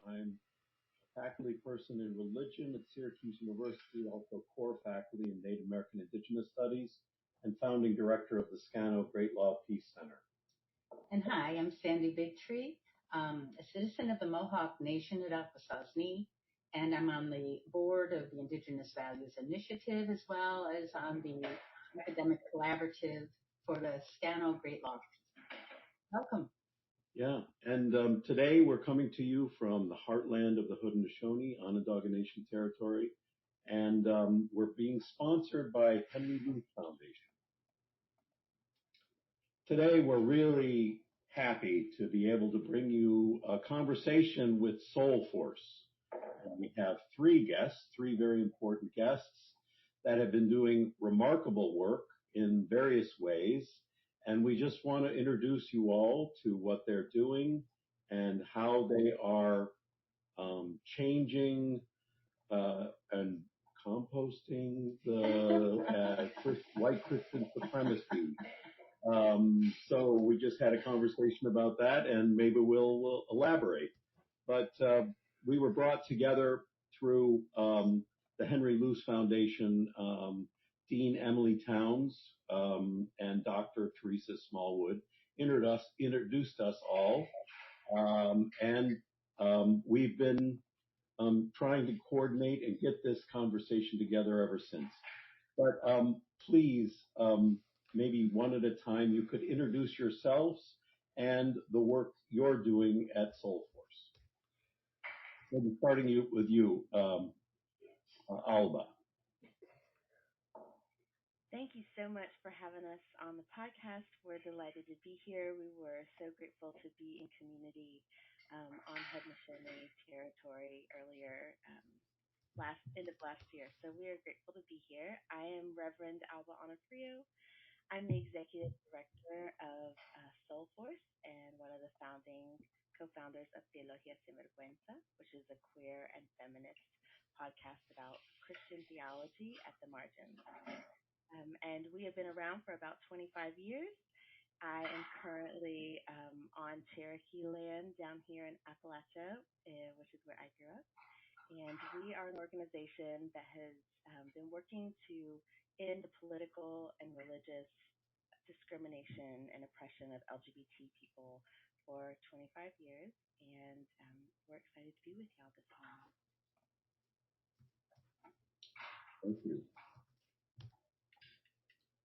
I'm a faculty person in religion at Syracuse University, also core faculty in Native American Indigenous Studies, and founding director of the Scano Great Law Peace Center. And hi, I'm Sandy Bigtree, a citizen of the Mohawk Nation at Akwesasne, and I'm on the board of the Indigenous Values Initiative as well as on the academic collaborative for the Scano Great Law. Welcome. Yeah, and today we're coming to you from the heartland of the Haudenosaunee, Onondaga Nation territory, and we're being sponsored by Henry Luce Foundation. Today we're really happy to be able to bring you a conversation with Soulforce. And we have three very important guests that have been doing remarkable work in various ways. And we just want to introduce you all to what they're doing and how they are changing and composting the white Christian supremacy. So we just had a conversation about that, and maybe we'll elaborate. But we were brought together through the Henry Luce Foundation, Dean Emily Towns and Dr. Teresa Smallwood introduced us all, and we've been trying to coordinate and get this conversation together ever since. But please, maybe one at a time, you could introduce yourselves and the work you're doing at Soulforce. Maybe starting with you, Alba. Thank you so much for having us on the podcast. We're delighted to be here. We were so grateful to be in community on Haudenosaunee territory earlier end of last year. So we are grateful to be here. I am Reverend Alba Onofrio. I'm the executive director of Soulforce and one of the founding co-founders of Teología Sin Vergüenza, which is a queer and feminist podcast about Christian theology at the margins. And we have been around for about 25 years. I am currently on Cherokee land down here in Appalachia, which is where I grew up. And we are an organization that has been working to end the political and religious discrimination and oppression of LGBT people for 25 years. And we're excited to be with y'all this morning. Thank you.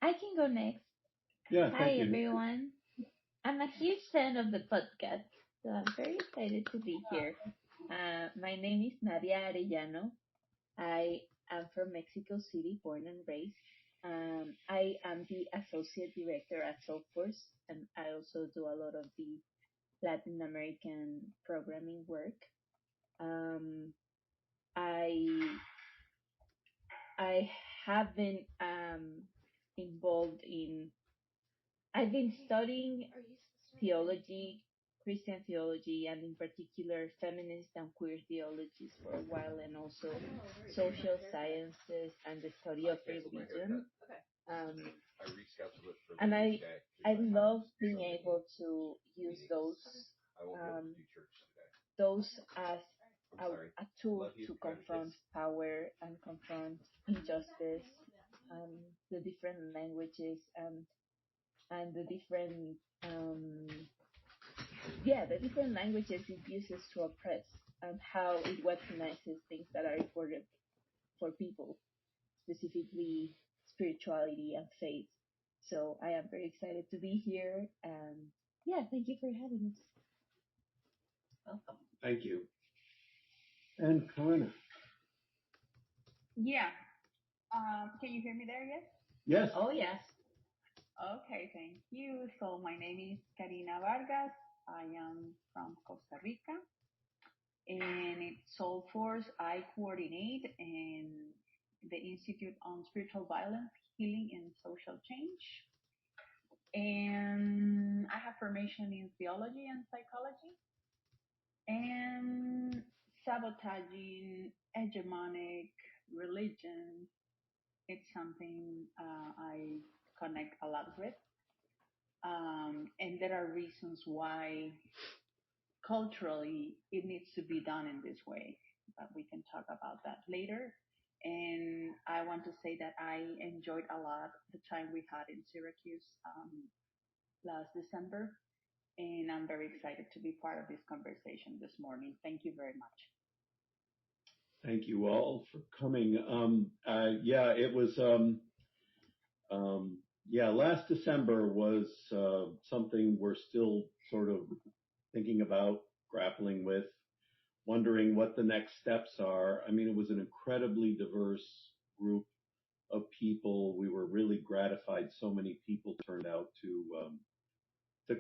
I can go next. Yeah, Hi, everyone. I'm a huge fan of the podcast, so I'm very excited to be here. My name is Nadia Arellano. I am from Mexico City, born and raised. I am the associate director at Soulforce, and I also do a lot of the Latin American programming work. I have been involved in. I've been studying theology, Christian theology, and in particular feminist and queer theologies for a while, and also social sciences and the study of religion. And I love being able to use those as a tool to confront power and confront injustice, the different languages and the different languages it uses to oppress, and how it weaponizes things that are important for people, specifically spirituality and faith. So I am very excited to be here, and thank you for having us. Welcome. Thank you. And Karina. Yeah. Can you hear me there yet? Yes. Oh, yes. Okay, thank you. So my name is Karina Vargas. I am from Costa Rica. And at Soulforce, I coordinate in the Institute on Spiritual Violence, Healing, and Social Change. And I have formation in theology and psychology. And sabotaging hegemonic religion, it's something I connect a lot with. And there are reasons why culturally it needs to be done in this way. But we can talk about that later. And I want to say that I enjoyed a lot the time we had in Syracuse last December, and I'm very excited to be part of this conversation this morning. Thank you very much. Thank you all for coming. Yeah, it was. Yeah, last December was something we're still sort of thinking about, grappling with, wondering what the next steps are. I mean, it was an incredibly diverse group of people. We were really gratified. So many people turned out to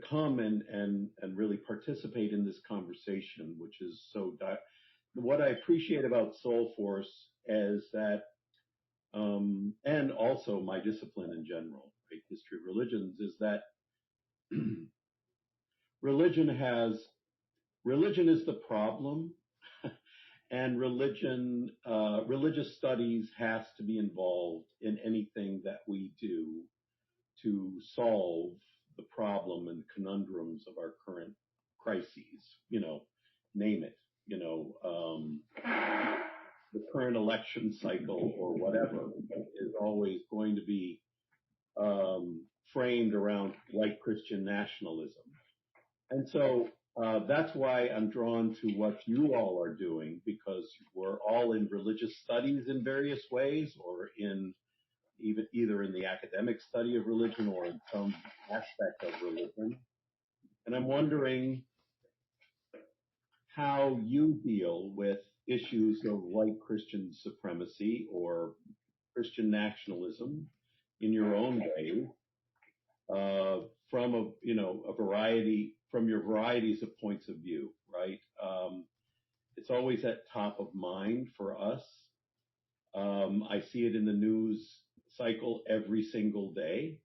come and really participate in this conversation, which is so. What I appreciate about Soulforce is that, and also my discipline in general, right, history of religions, is that religion is the problem, and religious studies has to be involved in anything that we do to solve the problem and conundrums of our current crises. Name it. The current election cycle or whatever is always going to be framed around white Christian nationalism. And so that's why I'm drawn to what you all are doing, because we're all in religious studies in various ways, or in either in the academic study of religion or in some aspect of religion. And I'm wondering how you deal with issues of white Christian supremacy or Christian nationalism in your own way, from from your varieties of points of view, right? It's always at top of mind for us. I see it in the news cycle every single day,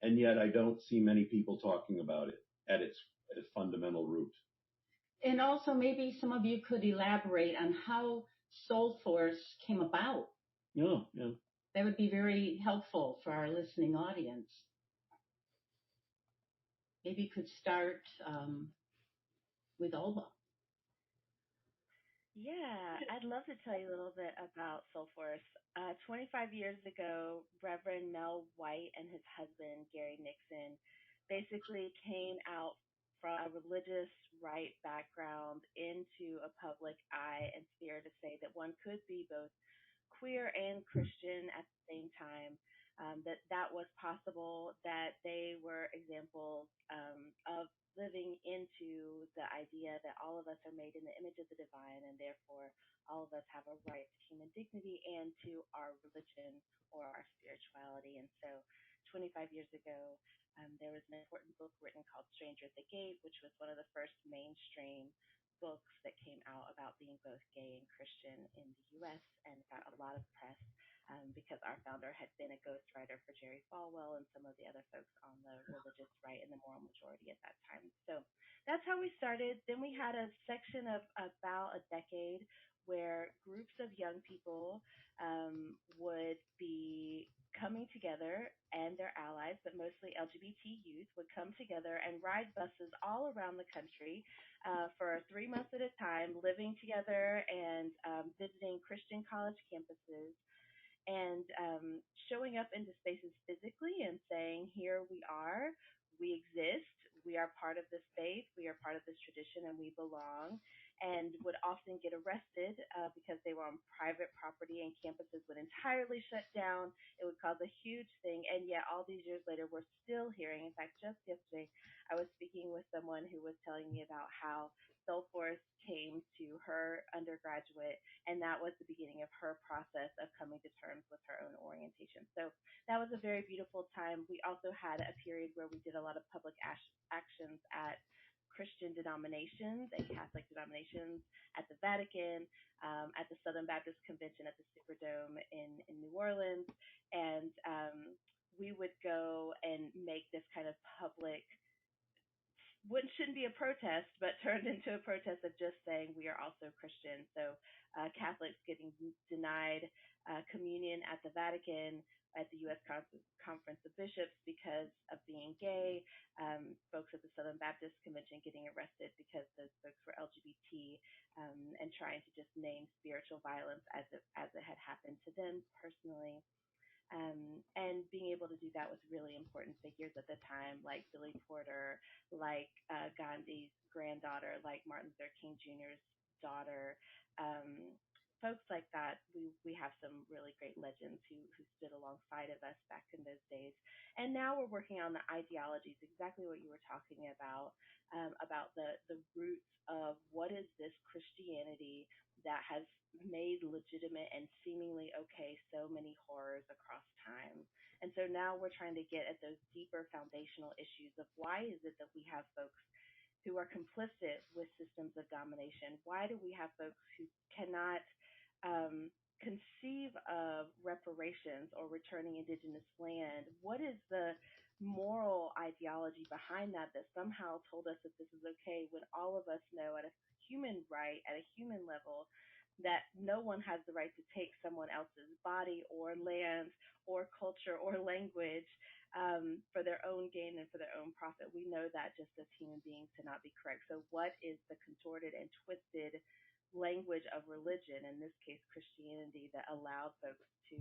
and yet I don't see many people talking about it at its fundamental root. And also, maybe some of you could elaborate on how Soulforce came about. Yeah. That would be very helpful for our listening audience. Maybe you could start with Alba. Yeah, I'd love to tell you a little bit about Soulforce. 25 years ago, Reverend Mel White and his husband, Gary Nixon, basically came out from a religious right background into a public eye and sphere to say that one could be both queer and Christian at the same time, that was possible, that they were examples of living into the idea that all of us are made in the image of the divine, and therefore all of us have a right to human dignity and to our religion or our spirituality. And so 25 years ago, there was an important book written called Stranger at the Gate, which was one of the first mainstream books that came out about being both gay and Christian in the U.S. and got a lot of press because our founder had been a ghostwriter for Jerry Falwell and some of the other folks on the religious right and the moral majority at that time. So that's how we started. Then we had a section of about a decade where groups of young people would be coming together, and their allies, but mostly LGBT youth, would come together and ride buses all around the country for 3 months at a time, living together and visiting Christian college campuses and showing up into spaces physically and saying, here we are, we exist, we are part of this faith, we are part of this tradition, and we belong, and would often get arrested because they were on private property and campuses would entirely shut down. It would cause a huge thing, and yet all these years later, we're still hearing. In fact, just yesterday, I was speaking with someone who was telling me about how Soulforce came to her undergraduate, and that was the beginning of her process of coming to terms with her own orientation. So that was a very beautiful time. We also had a period where we did a lot of public actions at Christian denominations and Catholic denominations at the Vatican, at the Southern Baptist Convention at the Superdome in New Orleans. And we would go and make this kind of public shouldn't be a protest, but turned into a protest of just saying we are also Christian. So Catholics getting denied communion at the Vatican, at the U.S. Conference of Bishops because of being gay, folks at the Southern Baptist Convention getting arrested because those folks were LGBT, and trying to just name spiritual violence as it had happened to them personally. And being able to do that with really important figures at the time, like Billy Porter, like Gandhi's granddaughter, like Martin Luther King Jr.'s daughter, folks like that. We have some really great legends who stood alongside of us back in those days. And now we're working on the ideologies, exactly what you were talking about the roots of what is this Christianity that has made legitimate and seemingly okay so many horrors across time. And so now we're trying to get at those deeper foundational issues of why is it that we have folks who are complicit with systems of domination? Why do we have folks who cannot conceive of reparations or returning indigenous land? What is the moral ideology behind that somehow told us that this is okay when all of us know at a human level that no one has the right to take someone else's body or land or culture or language for their own gain and for their own profit. We know that just as human beings to not be correct. So what is the contorted and twisted language of religion, in this case Christianity, that allowed folks to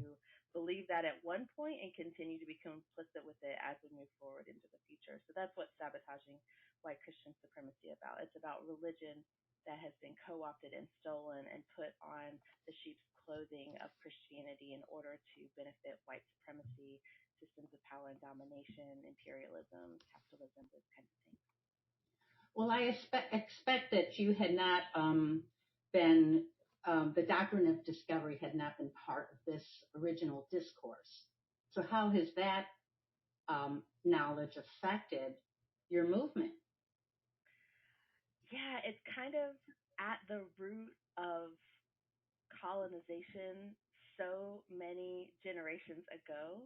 believe that at one point and continue to be complicit with it as we move forward into the future? So that's what sabotaging white Christian supremacy about. It's about religion that has been co-opted and stolen and put on the sheep's clothing of Christianity in order to benefit white supremacy, systems of power and domination, imperialism, capitalism, those kinds of things. Well, I expect that you had not been, the Doctrine of Discovery had not been part of this original discourse. So how has that knowledge affected your movement? Yeah, it's kind of at the root of colonization so many generations ago.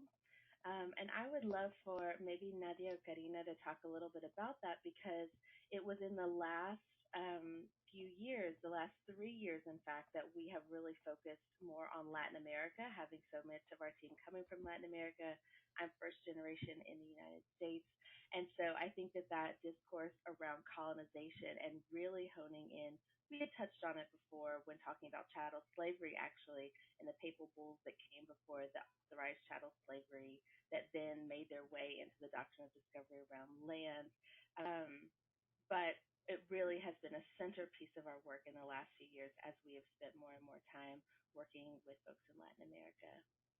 And I would love for maybe Nadia or Karina to talk a little bit about that, because it was in the last few years, the last 3 years, in fact, that we have really focused more on Latin America, having so much of our team coming from Latin America. I'm first generation in the United States. And so I think that discourse around colonization and really honing in, we had touched on it before when talking about chattel slavery, actually, and the papal bulls that came before the authorized chattel slavery that then made their way into the Doctrine of Discovery around land. But it really has been a centerpiece of our work in the last few years as we have spent more and more time working with folks in Latin America.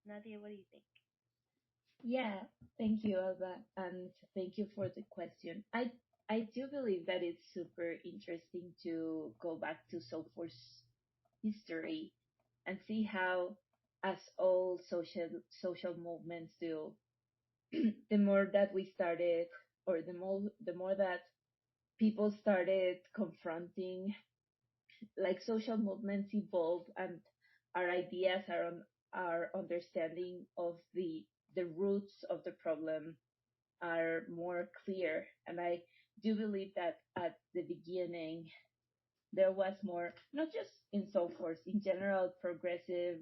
Nadia, what do you think? Yeah, thank you, Alba, and thank you for the question. I do believe that it's super interesting to go back to Soulforce history and see how, as all social movements do, the more that we started, or the more that people started confronting, like, social movements evolved, and our ideas, our understanding of the roots of the problem are more clear. And I do believe that at the beginning there was more, not just in Soulforce, in general, progressive,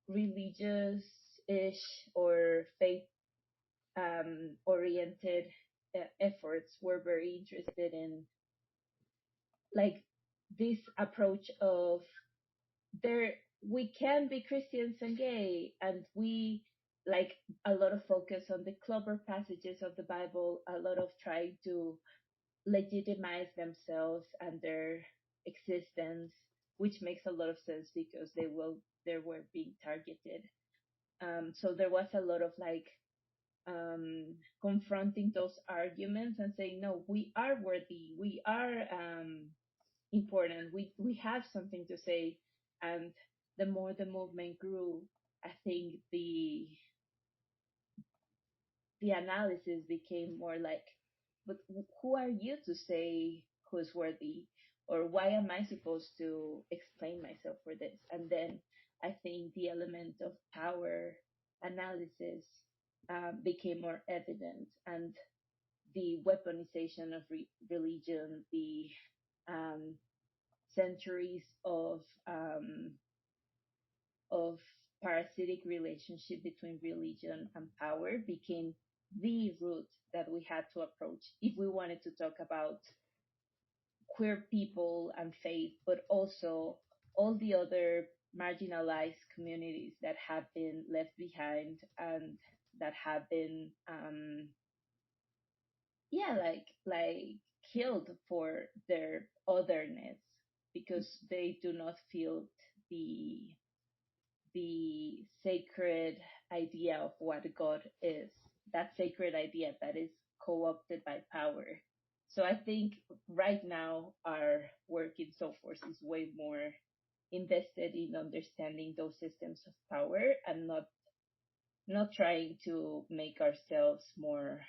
religious-ish or faith oriented efforts were very interested in, like, this approach of, we can be Christians and gay, and we, like, a lot of focus on the clever passages of the Bible, a lot of trying to legitimize themselves and their existence, which makes a lot of sense because they were being targeted. So there was a lot of, like, confronting those arguments and saying, no, we are worthy, we are important, we have something to say. And the more the movement grew, I think the analysis became more like, but who are you to say who's worthy? Or why am I supposed to explain myself for this? And then I think the element of power analysis became more evident. And the weaponization of religion, the centuries of parasitic relationship between religion and power became the route that we had to approach if we wanted to talk about queer people and faith, but also all the other marginalized communities that have been left behind and that have been like killed for their otherness because they do not feel the sacred idea of what God is, that sacred idea that is co-opted by power. So I think right now our work in Soulforce is way more invested in understanding those systems of power and not trying to make ourselves more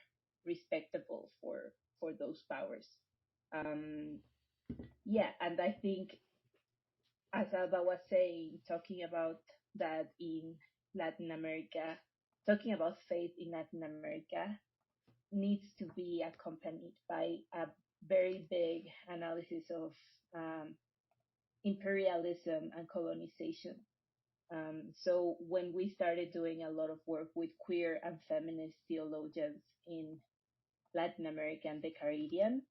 respectable for those powers. Yeah, and I think, as Alba was saying, talking about that in Latin America, talking about faith in Latin America needs to be accompanied by a very big analysis of imperialism and colonization. So when we started doing a lot of work with queer and feminist theologians in Latin America and the Caribbean,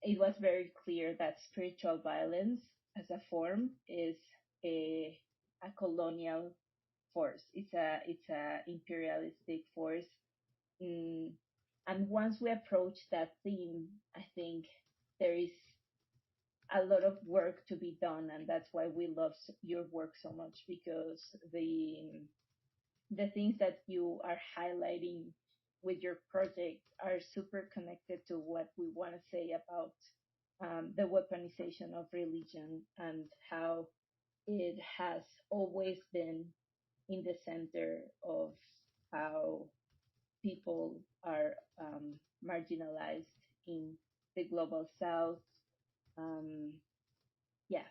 it was very clear that spiritual violence as a form is a colonial force. It's a imperialistic force. And once we approach that theme, I think there is a lot of work to be done, and that's why we love your work so much, because the things that you are highlighting with your project are super connected to what we want to say about the weaponization of religion and how it has always been in the center of how people are marginalized in the global south. Yeah.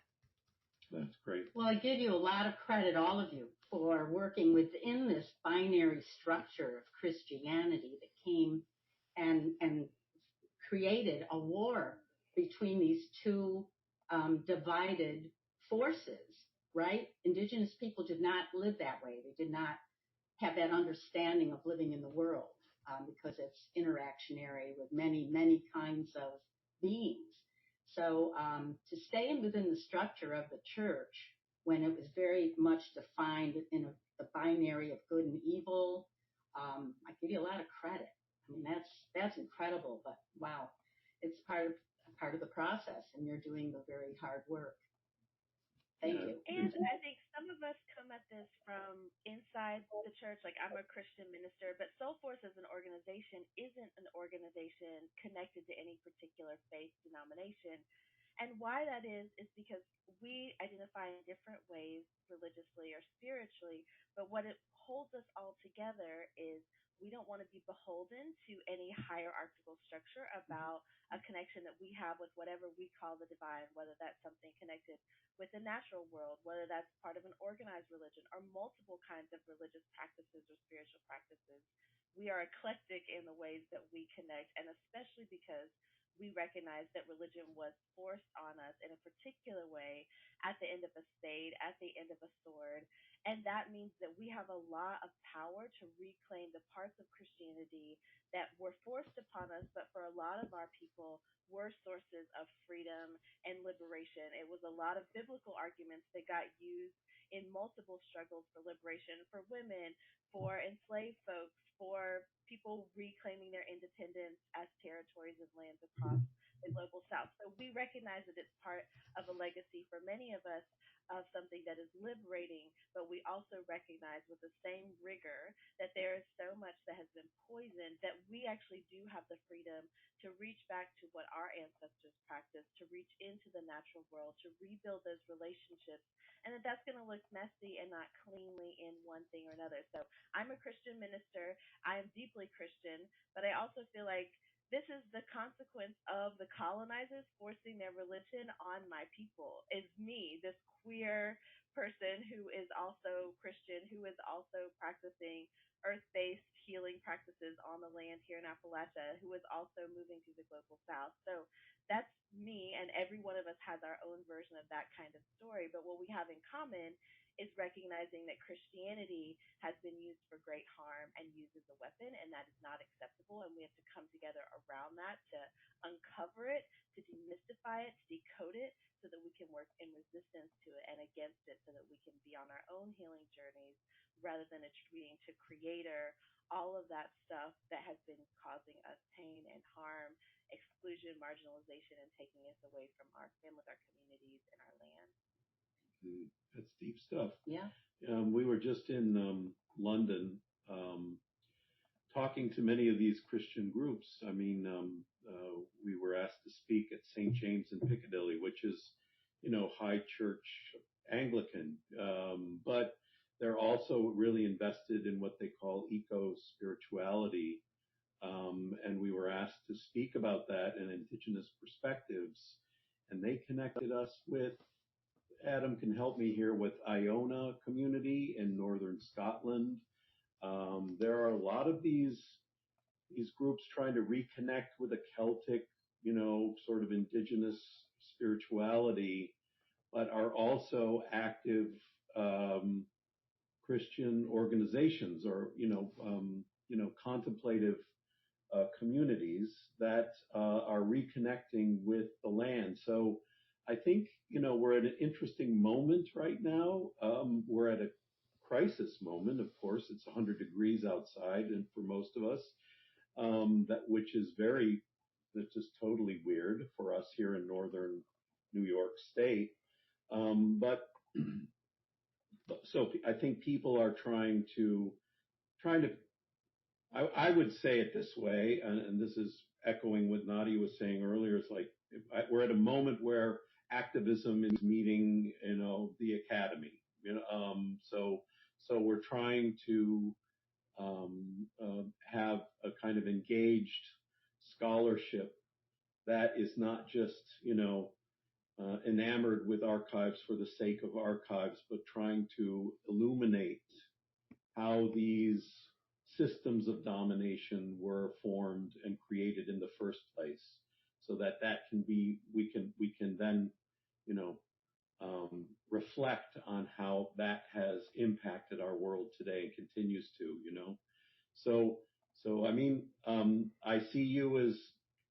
That's great. Well, I give you a lot of credit, all of you, for working within this binary structure of Christianity that came and created a war between these two divided forces, right? Indigenous people did not live that way. They did not have that understanding of living in the world because it's interactionary with many, many kinds of beings. So to stay within the structure of the church when it was very much defined in the binary of good and evil, I give you a lot of credit. I mean, that's incredible, but wow, it's part of the process, and you're doing the very hard work. Thank you. And I think some of us come at this from inside the church. Like, I'm a Christian minister, but Soulforce as an organization isn't an organization connected to any particular faith denomination. And why that is because we identify in different ways, religiously or spiritually, but what it holds us all together is we don't want to be beholden to any hierarchical structure about a connection that we have with whatever we call the divine, whether that's something connected with the natural world, whether that's part of an organized religion or multiple kinds of religious practices or spiritual practices. We are eclectic in the ways that we connect, and especially because we recognize that religion was forced on us in a particular way at the end of a spade, at the end of a sword. And that means that we have a lot of power to reclaim the parts of Christianity that were forced upon us, but for a lot of our people were sources of freedom and liberation. It was a lot of biblical arguments that got used in multiple struggles for liberation for women, for enslaved folks, for people reclaiming their independence as territories and lands across the global south. So we recognize that it's part of a legacy for many of us of something that is liberating, but we also recognize with the same rigor that there is so much that has been poisoned that we actually do have the freedom to reach back to what our ancestors practiced, to reach into the natural world, to rebuild those relationships, and that's going to look messy and not cleanly in one thing or another. So I'm a Christian minister. I am deeply Christian, but I also feel like this is the consequence of the colonizers forcing their religion on my people. Is me, this queer person who is also Christian, who is also practicing earth-based healing practices on the land here in Appalachia, who is also moving to the global south. So that's me, and every one of us has our own version of that kind of story. But what we have in common is recognizing that Christianity has been used for great harm and used as a weapon, and that is not acceptable. And we have to come together around that to uncover it, to demystify it, to decode it, so that we can work in resistance to it and against it, so that we can be on our own healing journeys rather than attributing to Creator all of that stuff that has been causing us pain and harm, exclusion, marginalization, and taking us away from our families, our communities, and our land. That's deep stuff. Yeah. We were just in London talking to many of these Christian groups. I mean, we were asked to speak at St. James in Piccadilly, which is, high church Anglican, but they're also really invested in what they call eco-spirituality. And we were asked to speak about that and indigenous perspectives. And they connected us with, Adam can help me here, with Iona community in northern Scotland. There are a lot of these groups trying to reconnect with a Celtic, sort of indigenous spirituality, but are also active Christian organizations or contemplative communities that are reconnecting with the land. So I think we're at an interesting moment right now. We're at a crisis moment. Of course, it's 100 degrees outside, and for most of us, which is that's just totally weird for us here in northern New York State. But so I think people are trying to. I would say it this way, and this is echoing what Nadia was saying earlier. It's like we're at a moment where activism is meeting, the academy. So we're trying to have a kind of engaged scholarship that is not just, enamored with archives for the sake of archives, but trying to illuminate how these systems of domination were formed and created in the first place, so that can be, we can then, reflect on how that has impacted our world today and continues to, So I mean, I see you as,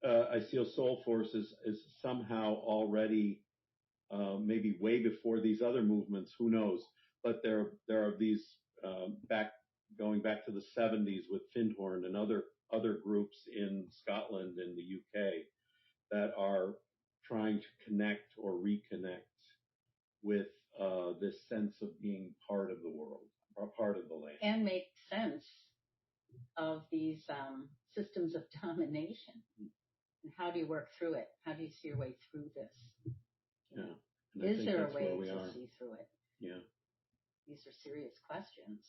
I see Soulforce as somehow already, maybe way before these other movements, who knows? But there are these, going back to the 70s with Findhorn and other groups in Scotland and the UK that are trying to connect or reconnect with this sense of being part of the world, or part of the land. And make sense of these systems of domination. And how do you work through it? How do you see your way through this? Yeah. Is there a way to see through it? Yeah. These are serious questions.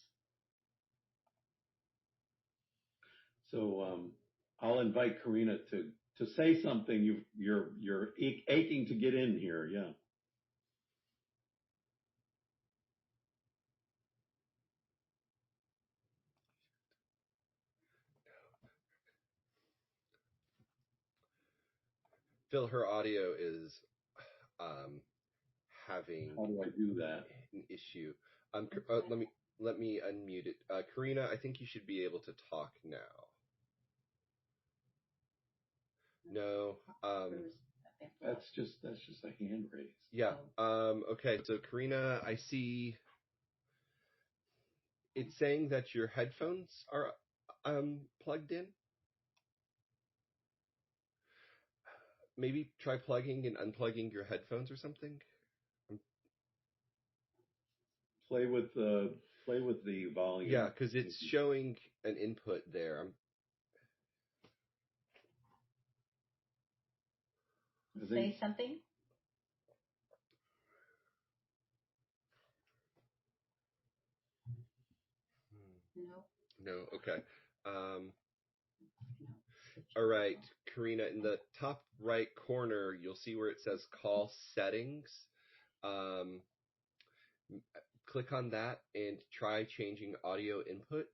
So I'll invite Karina to say something. You're aching to get in here. Yeah. Phil, her audio is having. How do I do that? An issue. Let me unmute it. Karina, I think you should be able to talk now. No. That's just a hand raise. Yeah. Okay. So Karina, I see. It's saying that your headphones are plugged in. Maybe try plugging and unplugging your headphones or something. Play with the volume. Yeah, because it's showing an input there. Say something. No. Okay. All right, Karina, in the top right corner, you'll see where it says call settings. click on that and try changing audio input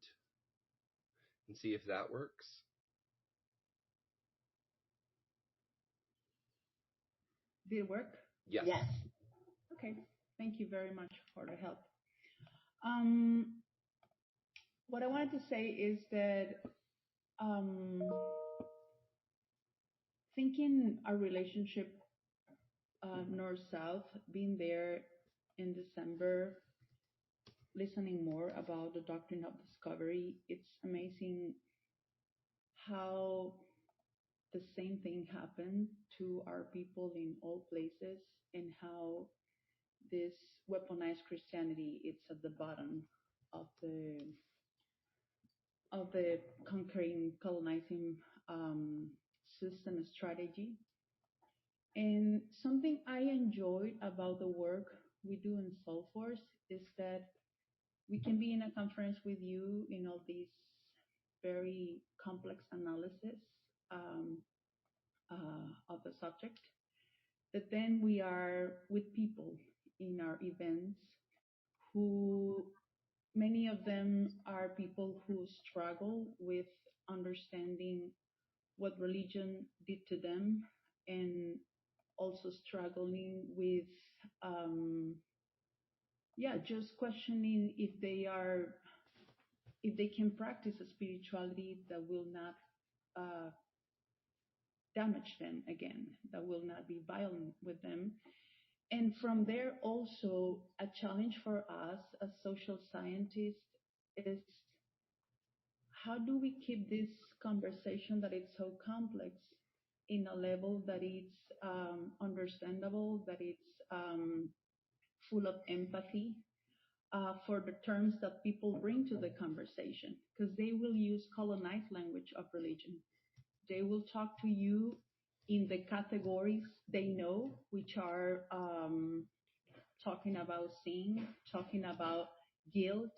and see if that works. Did it work? Yes. Yes. Okay. Thank you very much for the help. What I wanted to say is that thinking our relationship north-south, being there in December, listening more about the Doctrine of Discovery, it's amazing how the same thing happened to our people in all places, and how this weaponized Christianity, it's at the bottom of the conquering, colonizing system strategy. And something I enjoyed about the work we do in Soulforce is that we can be in a conference with you in all these very complex analysis um, of the subject, but then we are with people in our events who, many of them are people who struggle with understanding what religion did to them, and also struggling with just questioning if they can practice a spirituality that will not damage them again, that will not be violent with them. And from there, also, a challenge for us as social scientists is, how do we keep this conversation that is so complex in a level that it's understandable, that it's full of empathy for the terms that people bring to the conversation? Because they will use colonized language of religion. They will talk to you in the categories they know, which are talking about sin, talking about guilt,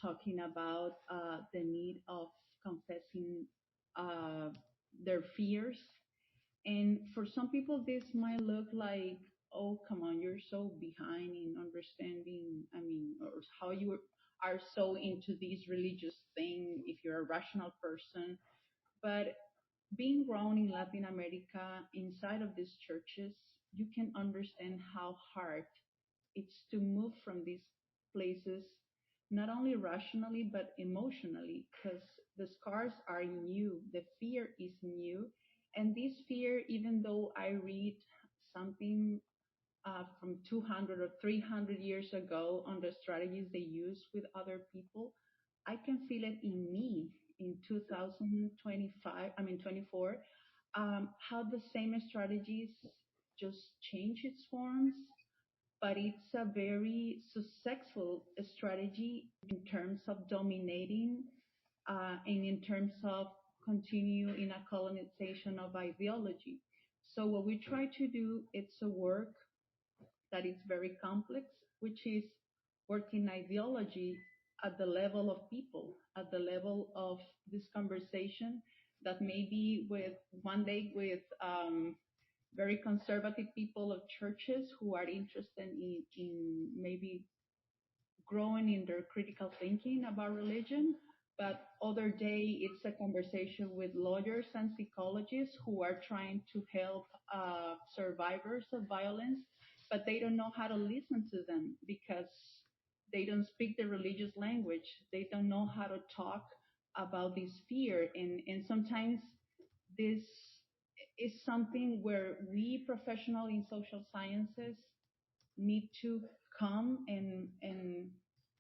talking about the need of confessing their fears. And for some people, this might look like, oh, come on, you're so behind in understanding, I mean, or how you are so into this religious thing if you're a rational person. But being grown in Latin America, inside of these churches, you can understand how hard it's to move from these places, not only rationally, but emotionally, because the scars are new, the fear is new. And this fear, even though I read something from 200 or 300 years ago on the strategies they use with other people, I can feel it in me in 24, how the same strategies just change its forms, but it's a very successful strategy in terms of dominating and in terms of continue in a colonization of ideology. So what we try to do, it's a work that is very complex, which is working ideology at the level of people, at the level of this conversation that maybe with one day with very conservative people of churches who are interested in maybe growing in their critical thinking about religion. But other day, it's a conversation with lawyers and psychologists who are trying to help survivors of violence, but they don't know how to listen to them because they don't speak the religious language. They don't know how to talk about this fear. And sometimes this is something where we professionals in social sciences need to come and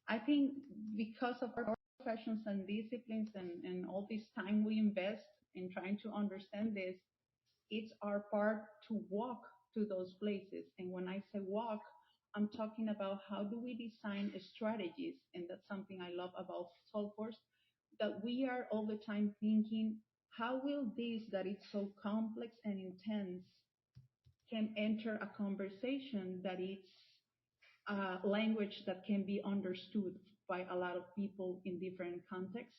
I think because of our professions and disciplines and all this time we invest in trying to understand this, it's our part to walk to those places. And when I say walk, I'm talking about how do we design strategies, and that's something I love about Soulforce, that we are all the time thinking, how will this that is so complex and intense can enter a conversation that it's language that can be understood by a lot of people in different contexts.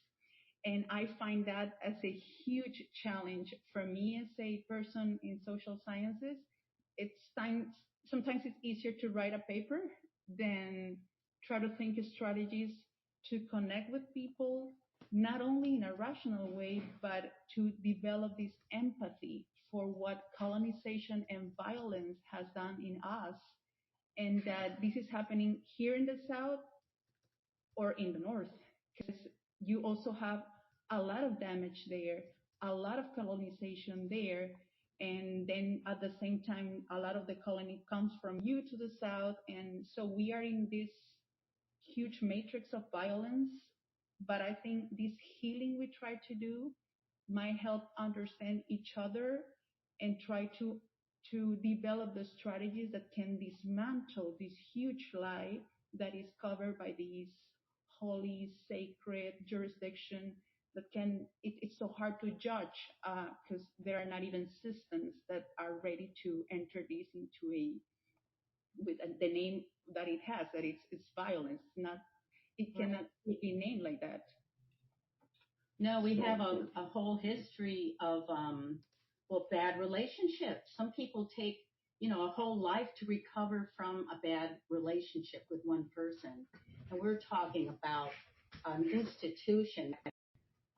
And I find that as a huge challenge for me as a person in social sciences. It's sometimes it's easier to write a paper then try to think of strategies to connect with people, not only in a rational way, but to develop this empathy for what colonization and violence has done in us, and that this is happening here in the South or in the North, because you also have a lot of damage there, a lot of colonization there, and then at the same time, a lot of the colony comes from you to the South, and so we are in this huge matrix of violence. But I think this healing we try to do might help understand each other and try to develop the strategies that can dismantle this huge lie that is covered by these holy, sacred jurisdiction that it's so hard to judge because there are not even systems that are ready to enter this into with the name that it has, that it's violence. Not, it cannot be named like that. No, we have a whole history of, well, bad relationships. Some people take, a whole life to recover from a bad relationship with one person. And we're talking about an institution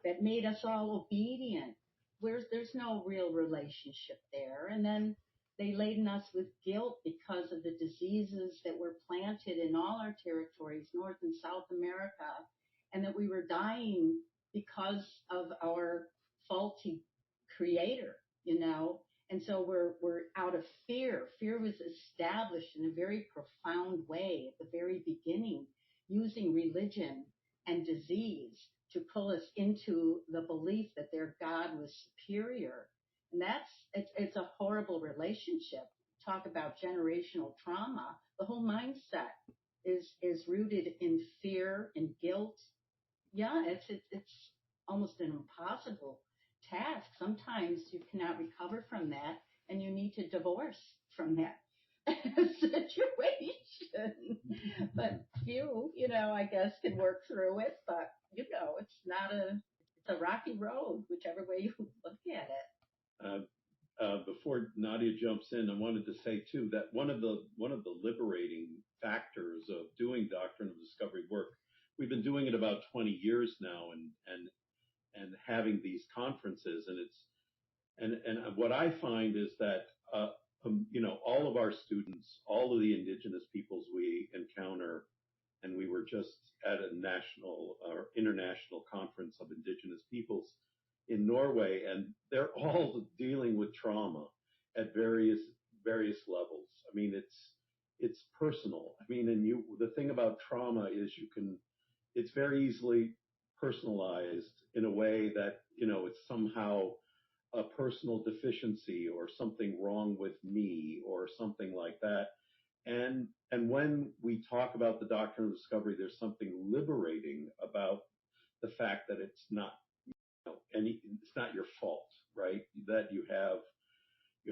that made us all obedient. There's no real relationship there. And then they laden us with guilt because of the diseases that were planted in all our territories, North and South America, and that we were dying because of our faulty creator, And so we're out of fear. Fear was established in a very profound way at the very beginning, using religion and disease to pull us into the belief that their God was superior. And it's a horrible relationship. Talk about generational trauma. The whole mindset is rooted in fear and guilt. Yeah, it's almost an impossible task. Sometimes you cannot recover from that, and you need to divorce from that situation. But few, I guess, can work through it. But it's a rocky road, whichever way you look at it. Before Nadia jumps in, I wanted to say too that one of the liberating factors of doing Doctrine of Discovery work, we've been doing it about 20 years now, and having these conferences, and what I find is that all of our students, all of the indigenous peoples we encounter, and we were just at a national or international conference of indigenous peoples in Norway, and they're all dealing with trauma at various levels. I mean, it's personal. I mean, and the thing about trauma is it's very easily personalized in a way that, it's somehow a personal deficiency or something wrong with me or something like that. And when we talk about the Doctrine of Discovery, there's something liberating about the fact that it's not, it's not your fault, right? That you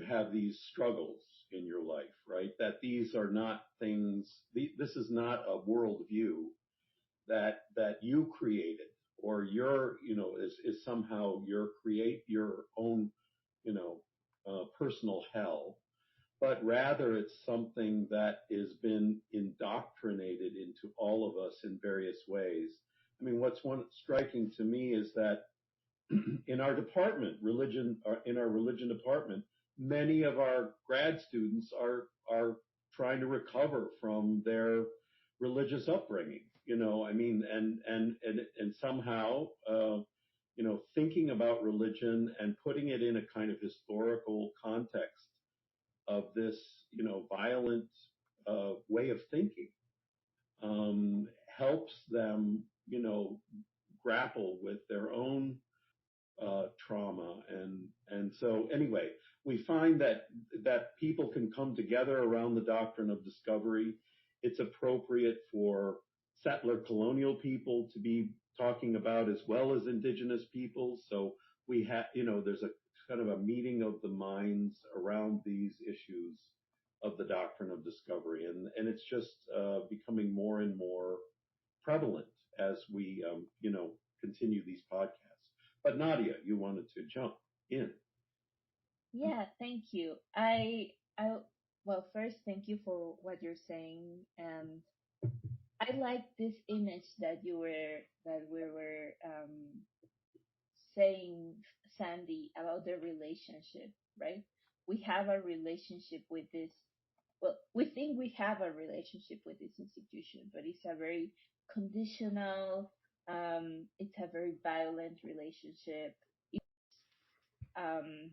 have these struggles in your life, right? That these are not things, this is not a worldview that you created, or is somehow create your own, personal hell, but rather it's something that has been indoctrinated into all of us in various ways. I mean, what's striking to me is that in our department, in our religion department, many of our grad students are trying to recover from their religious upbringing, and somehow, thinking about religion and putting it in a kind of historical context of this, violent way of thinking, helps them, grapple with their own trauma. And so anyway, we find that people can come together around the Doctrine of Discovery. It's appropriate for settler colonial people to be talking about, as well as indigenous peoples. So we have, there's a kind of a meeting of the minds around these issues of the Doctrine of Discovery. And it's just becoming more and more prevalent as we, continue these podcasts. But Nadia, you wanted to jump in. Yeah, thank you. I Well, first, thank you for what you're saying, and I like this image that we were saying, Sandy, about the relationship, right? We have a relationship with this. Well, we think we have a relationship with this institution, but it's a very conditional. It's a very violent relationship. Um,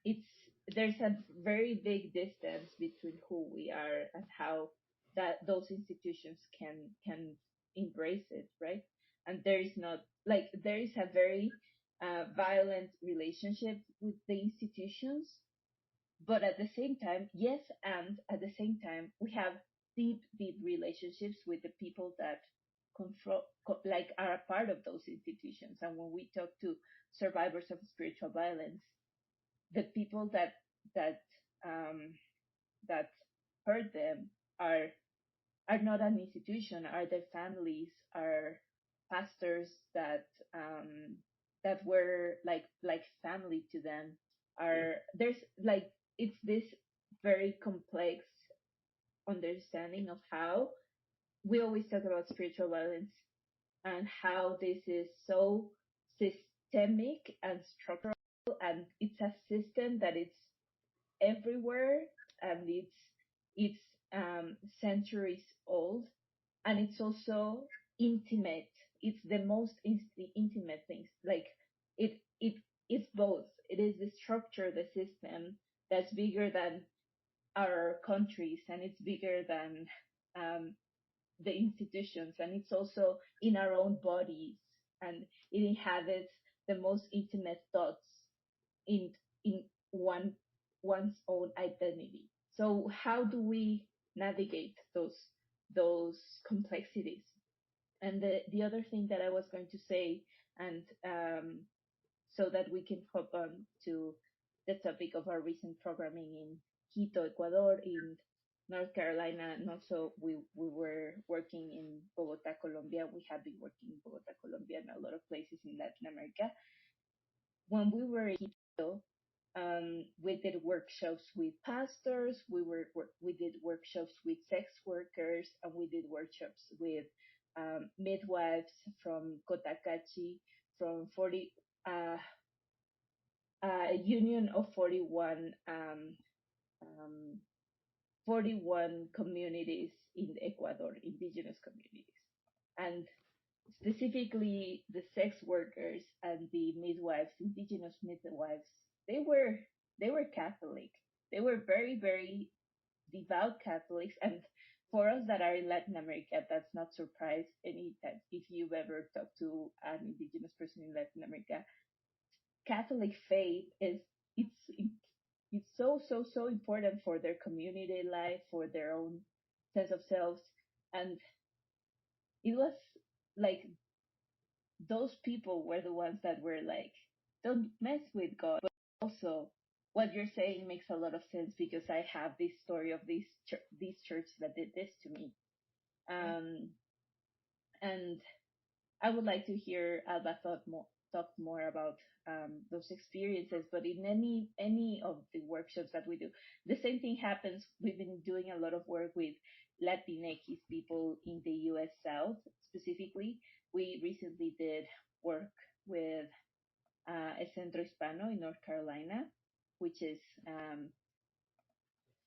it's There's a very big distance between who we are and how that those institutions can embrace it, right? And there is not like there is a very violent relationship with the institutions, but at the same time, yes, and at the same time, we have deep relationships with the people that like are a part of those institutions. And when we talk to survivors of spiritual violence, the people that um, that hurt them are not an institution, are their families, are pastors that were like family to them. Are there's like it's this very complex understanding of how we always talk about spiritual violence and how this is so systemic and structural, and it's a system that it's everywhere, and it's centuries old, and it's also intimate. It's the most intimate things. Like it's both. It is the structure, the system that's bigger than our countries, and it's bigger than um, the institutions, and it's also in our own bodies, and it inhabits the most intimate thoughts in in one's own identity. So how do we navigate those complexities? And the other thing that I was going to say, and so that we can hop on to the topic of our recent programming in Quito, Ecuador, in North Carolina, and also we were working in Bogota, Colombia. We have been working in Bogota, Colombia, and a lot of places in Latin America. When we were in Quito, we did workshops with pastors. We did workshops with sex workers, and we did workshops with midwives from Cotacachi, from 40 a union of um, 41 communities in Ecuador, indigenous communities, and specifically the sex workers and the midwives, indigenous midwives. They were they were Catholic. They were very devout Catholics, and for us that are in Latin America, that's not surprise any time if you've ever talked to an indigenous person in Latin America. Catholic faith is it's it's so important for their community life, for their own sense of selves, and it was like those people were the ones that were like, don't mess with God. But also, what you're saying makes a lot of sense because I have this story of this church that did this to me, um, and I would like to hear Alba talk more about those experiences. But in any of the workshops that we do, the same thing happens. We've been doing a lot of work with Latinx people in the U.S. South specifically. We recently did work with El Centro Hispano in North Carolina, which is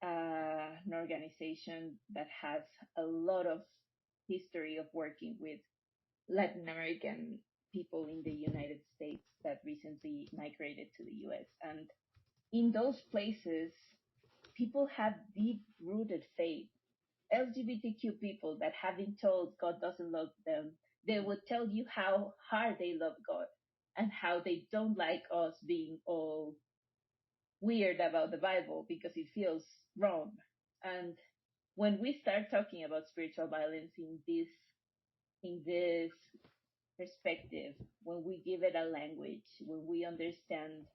an organization that has a lot of history of working with Latin American people in the United States that recently migrated to the US. And in those places, people have deep rooted faith. LGBTQ people that have been told God doesn't love them, they will tell you how hard they love God and how they don't like us being all weird about the Bible because it feels wrong. And when we start talking about spiritual violence in this perspective, when we give it a language, when we understand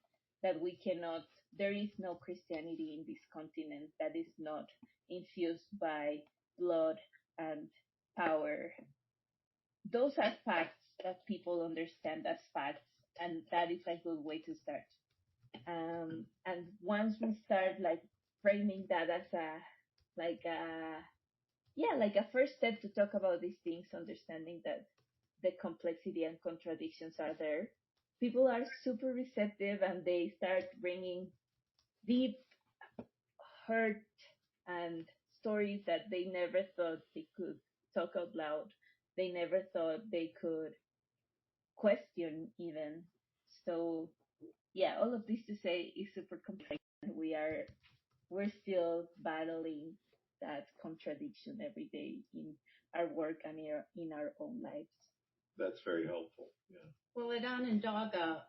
that we cannot, there is no Christianity in this continent that is not infused by blood and power. Those are facts that people understand as facts, and that is a good way to start. And once we start like framing that as like a like a first step to talk about these things, understanding that the complexity and contradictions are there. People are super receptive and they start bringing deep hurt and stories that they never thought they could talk out loud. They never thought they could question even. So yeah, all of this to say is super complex. We're still battling that contradiction every day in our work and in our own lives. That's very helpful. Yeah. Well, at Onondaga,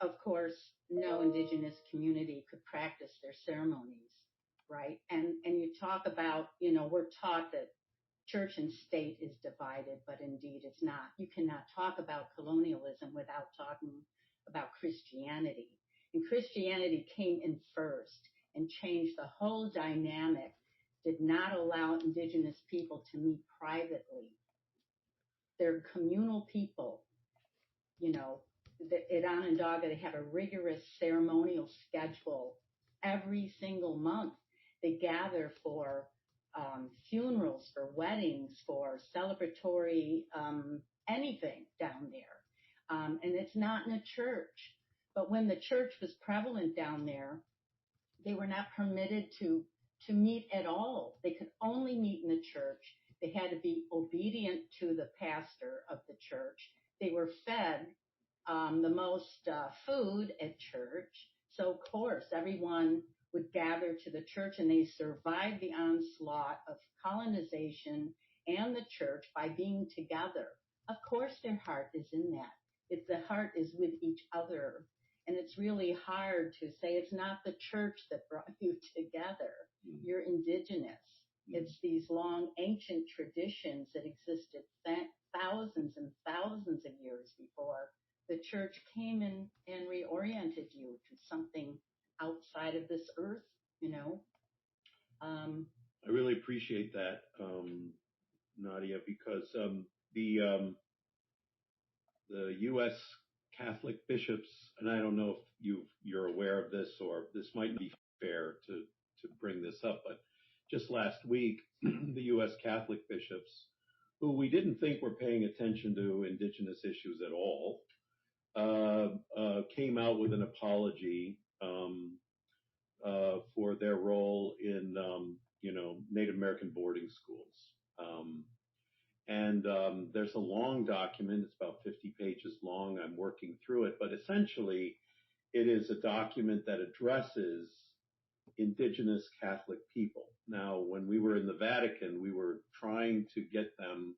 of course, no indigenous community could practice their ceremonies, right? And you talk about, we're taught that church and state is divided, but indeed it's not. You cannot talk about colonialism without talking about Christianity. And Christianity came in first and changed the whole dynamic, did not allow indigenous people to meet privately. They're communal people. At Onondaga, they have a rigorous ceremonial schedule every single month. They gather for funerals, for weddings, for celebratory anything down there. And it's not in a church. But when the church was prevalent down there, they were not permitted to meet at all. They could only meet in the church. They had to be obedient to the pastor of the church. They were fed the most food at church. So, of course, everyone would gather to the church, and they survived the onslaught of colonization and the church by being together. Of course, their heart is in that. The heart is with each other. And it's really hard to say it's not the church that brought you together. You're indigenous. It's these long ancient traditions that existed thousands and thousands of years before the church came and reoriented you to something outside of this earth, I really appreciate that, Nadia, because the U.S. Catholic bishops, and I don't know if you're aware of this, or this might be fair to bring this up, but just last week, the U.S. Catholic bishops, who we didn't think were paying attention to indigenous issues at all, came out with an apology for their role in, Native American boarding schools. And there's a long document. It's about 50 pages long. I'm working through it. But essentially, it is a document that addresses indigenous Catholic people. Now, when we were in the Vatican, we were trying to get them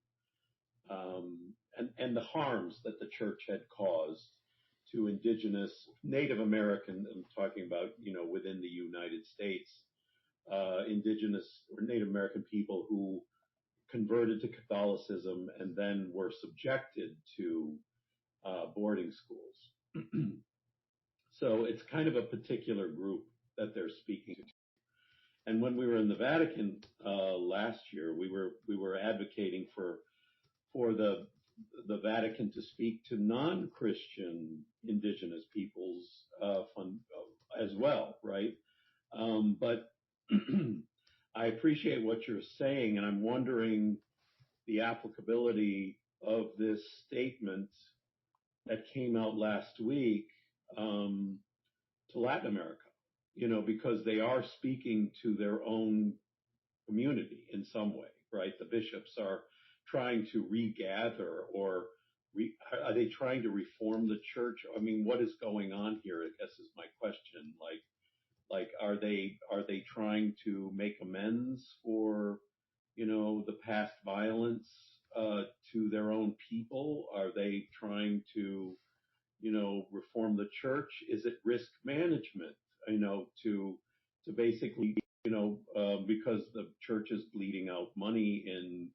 and the harms that the church had caused to indigenous Native American, I'm talking about, within the United States, indigenous or Native American people who converted to Catholicism and then were subjected to boarding schools. So it's kind of a particular group that they're speaking to. And when we were in the Vatican last year, we were advocating for the Vatican to speak to non-Christian indigenous peoples as well, right? But I appreciate what you're saying, and I'm wondering the applicability of this statement that came out last week to Latin America, because they are speaking to their own community in some way, right? The bishops are trying to regather, or are they trying to reform the church? I mean, what is going on here, I guess, is my question. Like, are they trying to make amends for, the past violence to their own people? Are they trying to, reform the church? Is it risk management, to basically, because the church is bleeding out money in,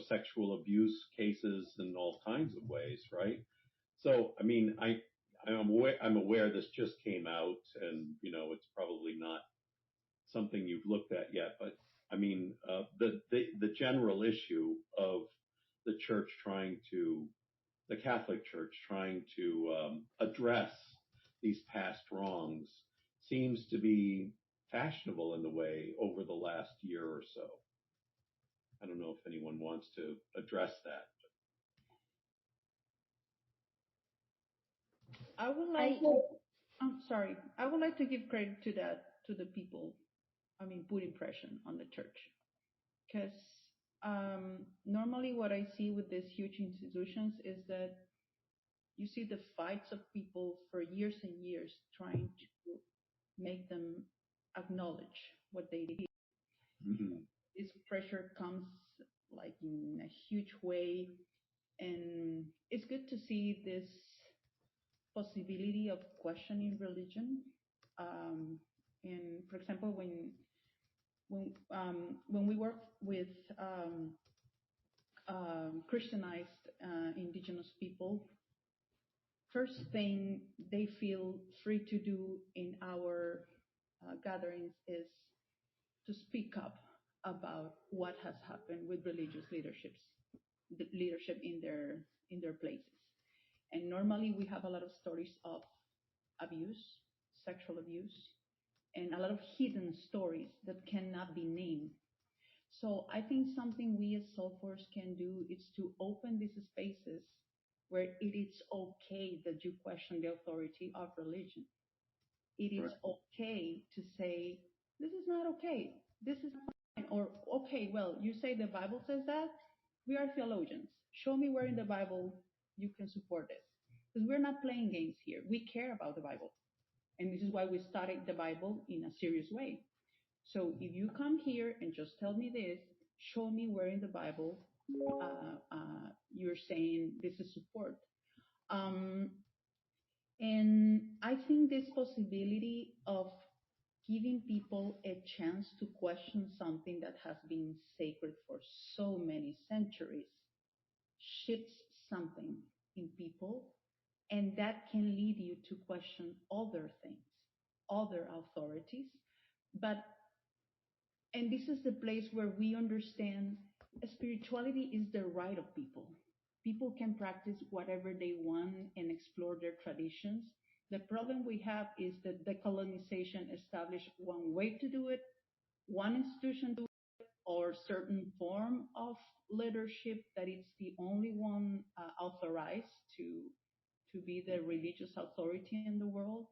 sexual abuse cases in all kinds of ways, right? So, I mean, I'm aware this just came out, and, it's probably not something you've looked at yet, but I mean, the general issue of the Catholic Church trying to address these past wrongs seems to be fashionable in the way over the last year or so. I don't know if anyone wants to address that. I would like to, I'm sorry, I would like to give credit to the people, putting pressure on the church. Because normally what I see with these huge institutions is that you see the fights of people for years and years trying to make them acknowledge what they did. Mm-hmm. This pressure comes like in a huge way, and it's good to see this possibility of questioning religion. And for example, when we work with Christianized indigenous people, first thing they feel free to do in our gatherings is to speak up about what has happened with religious leaderships, the leadership in their places. And normally we have a lot of stories of abuse, sexual abuse, and a lot of hidden stories that cannot be named. So I think something we as Soulforce can do is to open these spaces where it is okay that you question the authority of religion. It is okay to say, this is not okay. This is not fine. Or, okay, well, you say the Bible says that. We are theologians. Show me where in the Bible you can support this. Because we're not playing games here. We care about the Bible. And this is why we studied the Bible in a serious way. So if you come here and just tell me this, show me where in the Bible you're saying this is support. And I think this possibility of giving people a chance to question something that has been sacred for so many centuries shifts something in people, and that can lead you to question other things, other authorities. And this is the place where we understand spirituality is the right of people. People can practice whatever they want and explore their traditions. The problem we have is that the colonization established one way to do it, one institution do it, or certain form of leadership that is the only one authorized to be the religious authority in the world.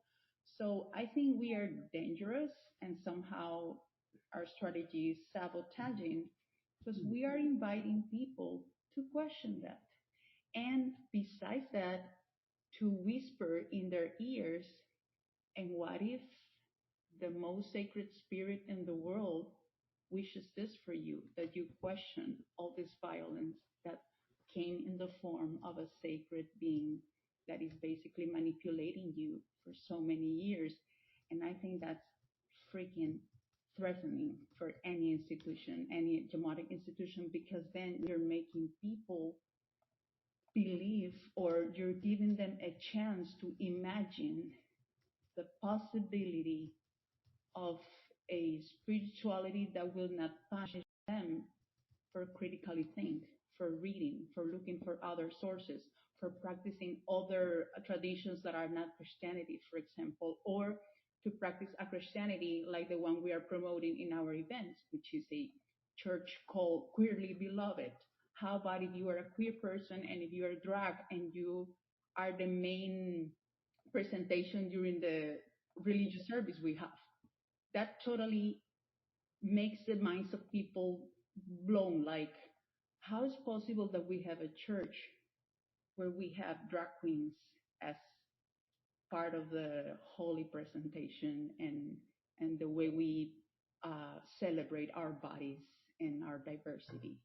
So I think we are dangerous, and somehow our strategy is sabotaging because we are inviting people to question that. And besides that, to whisper in their ears, and what if the most sacred spirit in the world wishes this for you, that you question all this violence that came in the form of a sacred being that is basically manipulating you for so many years. And I think that's freaking threatening for any institution, any democratic institution, because then you're making people believe, or you're giving them a chance to imagine the possibility of a spirituality that will not punish them for critically think, for reading, for looking for other sources, for practicing other traditions that are not Christianity, for example, or to practice a Christianity like the one we are promoting in our events, which is a church called Queerly Beloved. How about if you are a queer person and if you are drag and you are the main presentation during the religious service we have? That totally makes the minds of people blown. Like, how is possible that we have a church where we have drag queens as part of the holy presentation, and the way we celebrate our bodies and our diversity?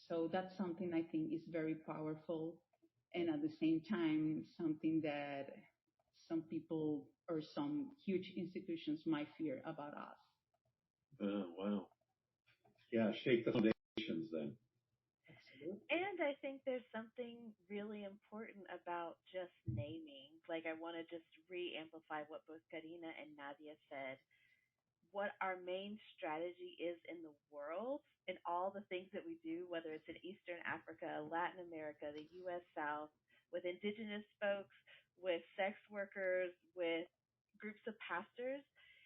So that's something I think is very powerful, and at the same time something that some people or some huge institutions might fear about us. Oh, wow. Yeah, shake the foundations then. And I think there's something really important about just naming. Like, I want to just re-amplify what both Karina and Nadia said. What our main strategy is in the world, in all the things that we do, whether it's in Eastern Africa, Latin America, the U.S. South, with indigenous folks, with sex workers, with groups of pastors,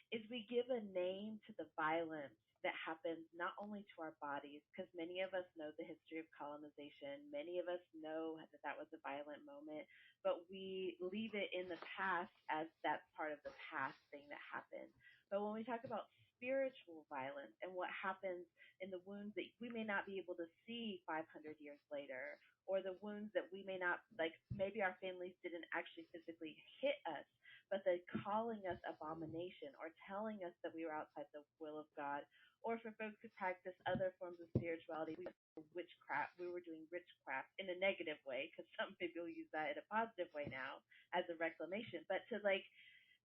is we give a name to the violence that happens not only to our bodies, because many of us know the history of colonization, many of us know that that was a violent moment, but we leave it in the past as that's part of the past thing that happened. But when we talk about spiritual violence and what happens in the wounds that we may not be able to see 500 years later, or the wounds that we may not, like maybe our families didn't actually physically hit us, but they're calling us abomination or telling us that we were outside the will of God. Or for folks who practice other forms of spirituality, we were witchcraft. We were doing witchcraft in a negative way, because some people use that in a positive way now as a reclamation. But to like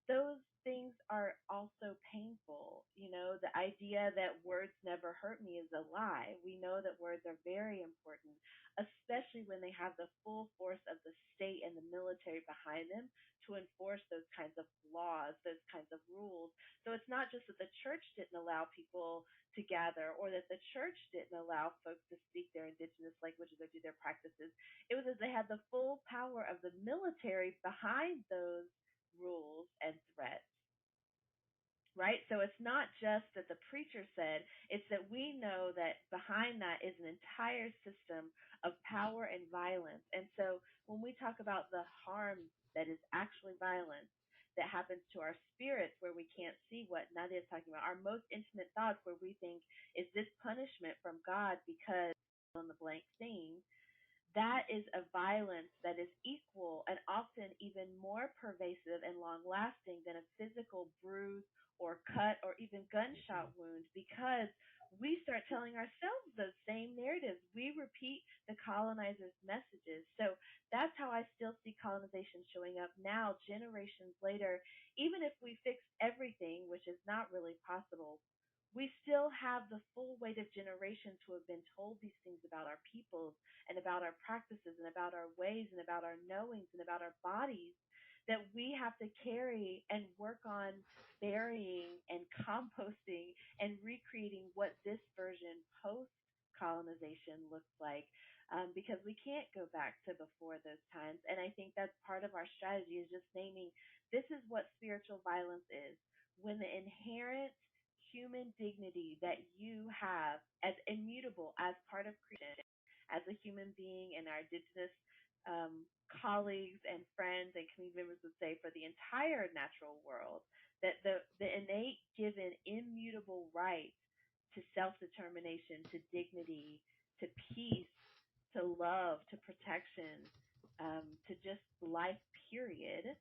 those things are also painful. You know, the idea that words never hurt me is a lie. We know that words are very important, especially when they have the full force of the state and the military behind them to enforce those kinds of laws, those kinds of rules. So it's not just that the church didn't allow people to gather, or that the church didn't allow folks to speak their indigenous languages or do their practices. It was that they had the full power of the military behind those rules and threats, right? So it's not just that the preacher said, it's that we know that behind that is an entire system of power and violence. And so when we talk about the harm that is actually violence that happens to our spirits, where we can't see what Nadia is talking about, our most intimate thoughts, where we think, is this punishment from God because on the blank thing, that is a violence that is equal and often even more pervasive and long lasting than a physical bruise or cut or even gunshot wound, because we start telling ourselves those same narratives. We repeat the colonizers' messages. So that's how I still see colonization showing up now, generations later. Even if we fix everything, which is not really possible, we still have the full weight of generations who have been told these things about our peoples and about our practices and about our ways and about our knowings and about our bodies, that we have to carry and work on burying and composting and recreating what this version post colonization looks like, because we can't go back to before those times. And I think that's part of our strategy, is just naming this is what spiritual violence is. When the inherent human dignity that you have as immutable as part of creation, as a human being, and our indigenous colleagues and friends and community members would say for the entire natural world, that the innate given immutable right to self-determination, to dignity, to peace, to love, to protection, to just life, period,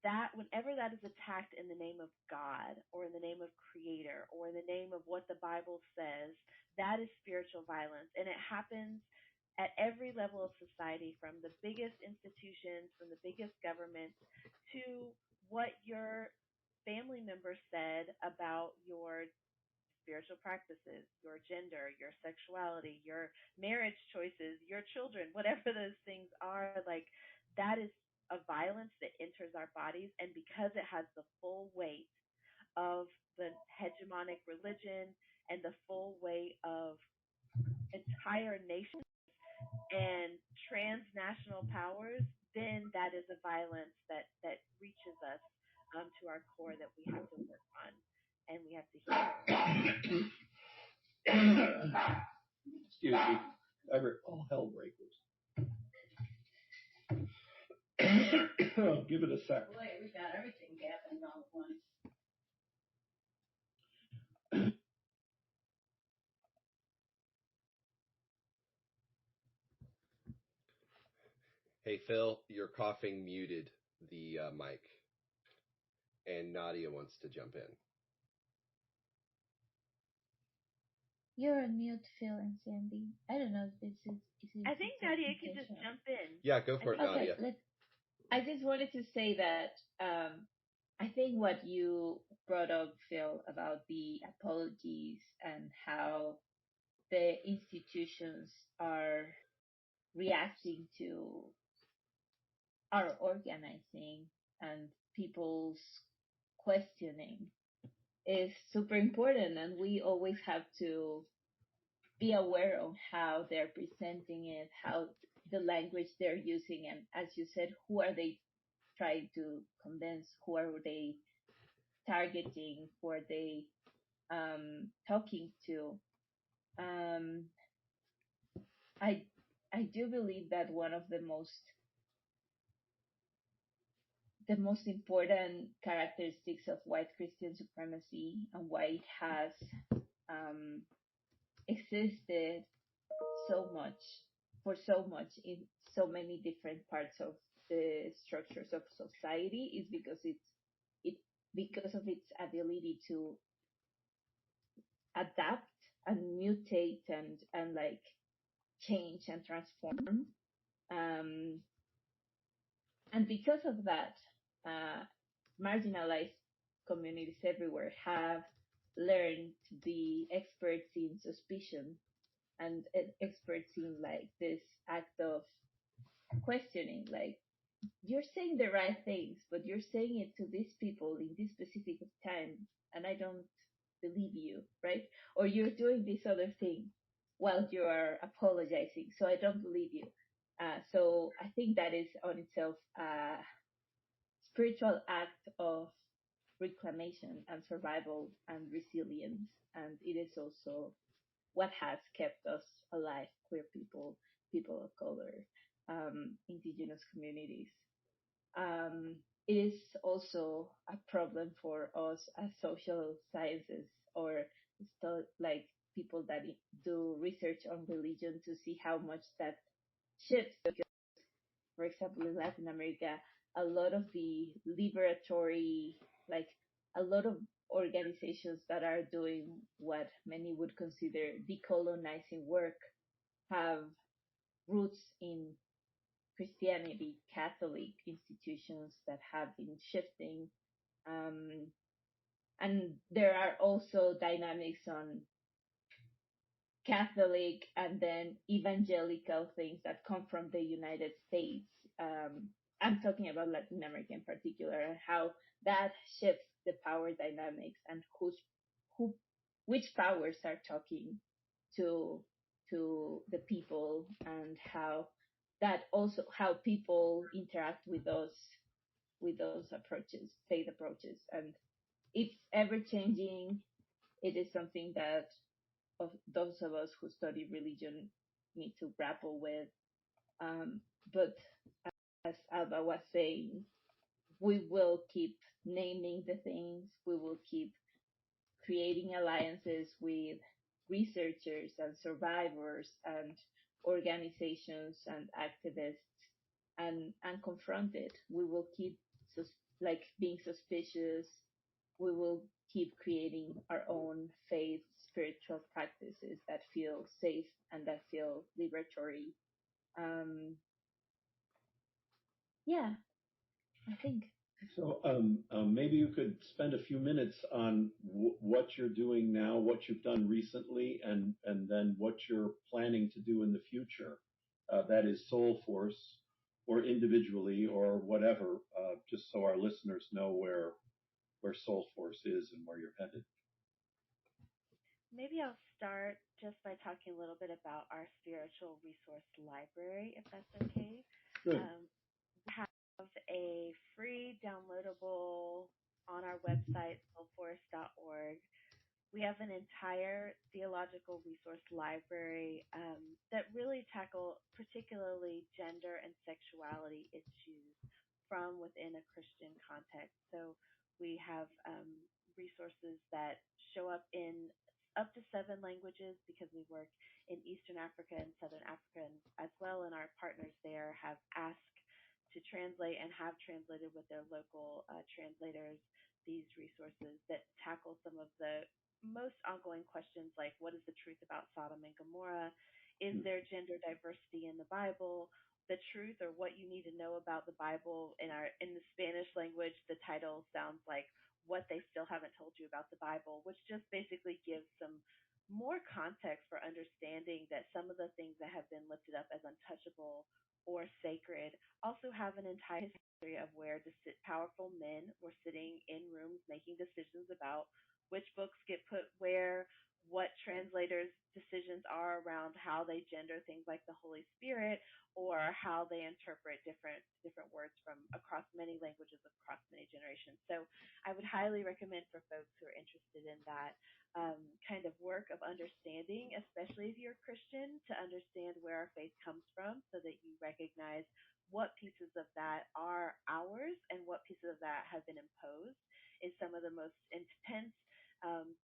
that whenever that is attacked in the name of God or in the name of Creator or in the name of what the Bible says, that is spiritual violence. And it happens at every level of society, from the biggest institutions, from the biggest governments, to what your family member said about your spiritual practices, your gender, your sexuality, your marriage choices, your children, whatever those things are, like that is a violence that enters our bodies. And because it has the full weight of the hegemonic religion and the full weight of entire nations and transnational powers, then that is a violence that reaches us to our core, that we have to work on and we have to heal. Excuse me. All hell breakers. Give it a sec. Boy, we got everything happening all at once. Hey, Phil, your coughing muted the mic. And Nadia wants to jump in. You're on mute, Phil and Sandy. I don't know if this is I think Nadia can just jump in. Yeah, go for it, Nadia. Okay, I just wanted to say that I think what you brought up, Phil, about the apologies and how the institutions are reacting to our organizing and people's questioning is super important, and we always have to be aware of how they're presenting it, how the language they're using, and as you said, who are they trying to convince, who are they targeting, who are they talking to. Um, I I do believe that one of the most important characteristics of white Christian supremacy and why it has um, existed so much in so many different parts of the structures of society is because it because of its ability to adapt and mutate and like change and transform. Um, and because of that, uh, marginalized communities everywhere have learned to be experts in suspicion and experts in like this act of questioning, like you're saying the right things, but you're saying it to these people in this specific time, and I don't believe you, right? Or you're doing this other thing while you are apologizing, so I don't believe you. So I think that is on itself a spiritual act of reclamation and survival and resilience, and it is also what has kept us alive, queer people, people of color, indigenous communities. Um, it is also a problem for us as social sciences or like people that do research on religion to see how much that shifts. Because, for example, in Latin America, a lot of the liberatory, like a lot of organizations that are doing what many would consider decolonizing work have roots in Christianity, Catholic institutions that have been shifting. Um, and there are also dynamics on Catholic and then evangelical things that come from the United States. I'm talking about Latin America in particular, and how that shifts the power dynamics and who, which powers are talking to the people, and how that also how people interact with those approaches, faith approaches, and it's ever changing. It is something that of those of us who study religion need to grapple with. But as Alba was saying, we will keep naming the things. We will keep creating alliances with researchers and survivors and organizations and activists and confront it. We will keep like being suspicious. We will keep creating our own faith spiritual practices that feel safe and that feel liberatory. Um, yeah, I think. So maybe you could spend a few minutes on what you're doing now, what you've done recently, and then what you're planning to do in the future. That is Soulforce, or individually, or whatever, just so our listeners know where Soulforce is and where you're headed. Maybe I'll start just by talking a little bit about our spiritual resource library, if that's okay. Good. We have a free downloadable on our website, soulforce.org. We have an entire theological resource library that really tackle particularly gender and sexuality issues from within a Christian context. So we have resources that show up in up to 7 languages because we work in Eastern Africa and Southern Africa as well, and our partners there have asked to translate and have translated with their local translators these resources that tackle some of the most ongoing questions, like what is the truth about Sodom and Gomorrah? Is there gender diversity in the Bible? The truth, or what you need to know about the Bible. In the Spanish language, the title sounds like what they still haven't told you about the Bible, which just basically gives some more context for understanding that some of the things that have been lifted up as untouchable or sacred also have an entire history of where powerful men were sitting in rooms making decisions about which books get put where, what translators' decisions are around how they gender things like the Holy Spirit, or how they interpret different words from across many languages, across many generations. So I would highly recommend for folks who are interested in that kind of work of understanding, especially if you're a Christian, to understand where our faith comes from, so that you recognize what pieces of that are ours and what pieces of that have been imposed, is some of the most intense,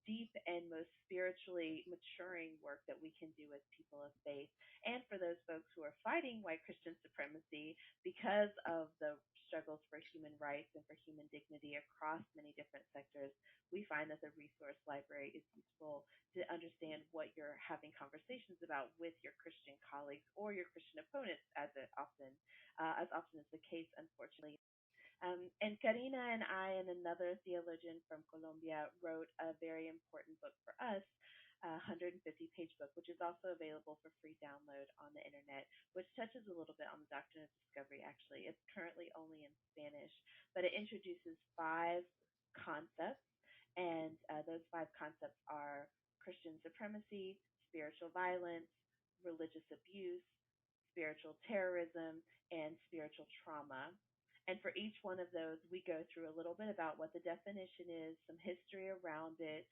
deep, and most spiritually maturing work that we can do as people of faith. And for those folks who are fighting white Christian supremacy because of the struggles for human rights and for human dignity across many different sectors, we find that the resource library is useful to understand what you're having conversations about with your Christian colleagues or your Christian opponents, as often is the case, unfortunately. And Karina and I and another theologian from Colombia wrote a very important book for us, a 150-page book, which is also available for free download on the internet, which touches a little bit on the Doctrine of Discovery, actually. It's currently only in Spanish, but it introduces 5 concepts, and those 5 concepts are Christian supremacy, spiritual violence, religious abuse, spiritual terrorism, and spiritual trauma. And for each one of those, we go through a little bit about what the definition is, some history around it,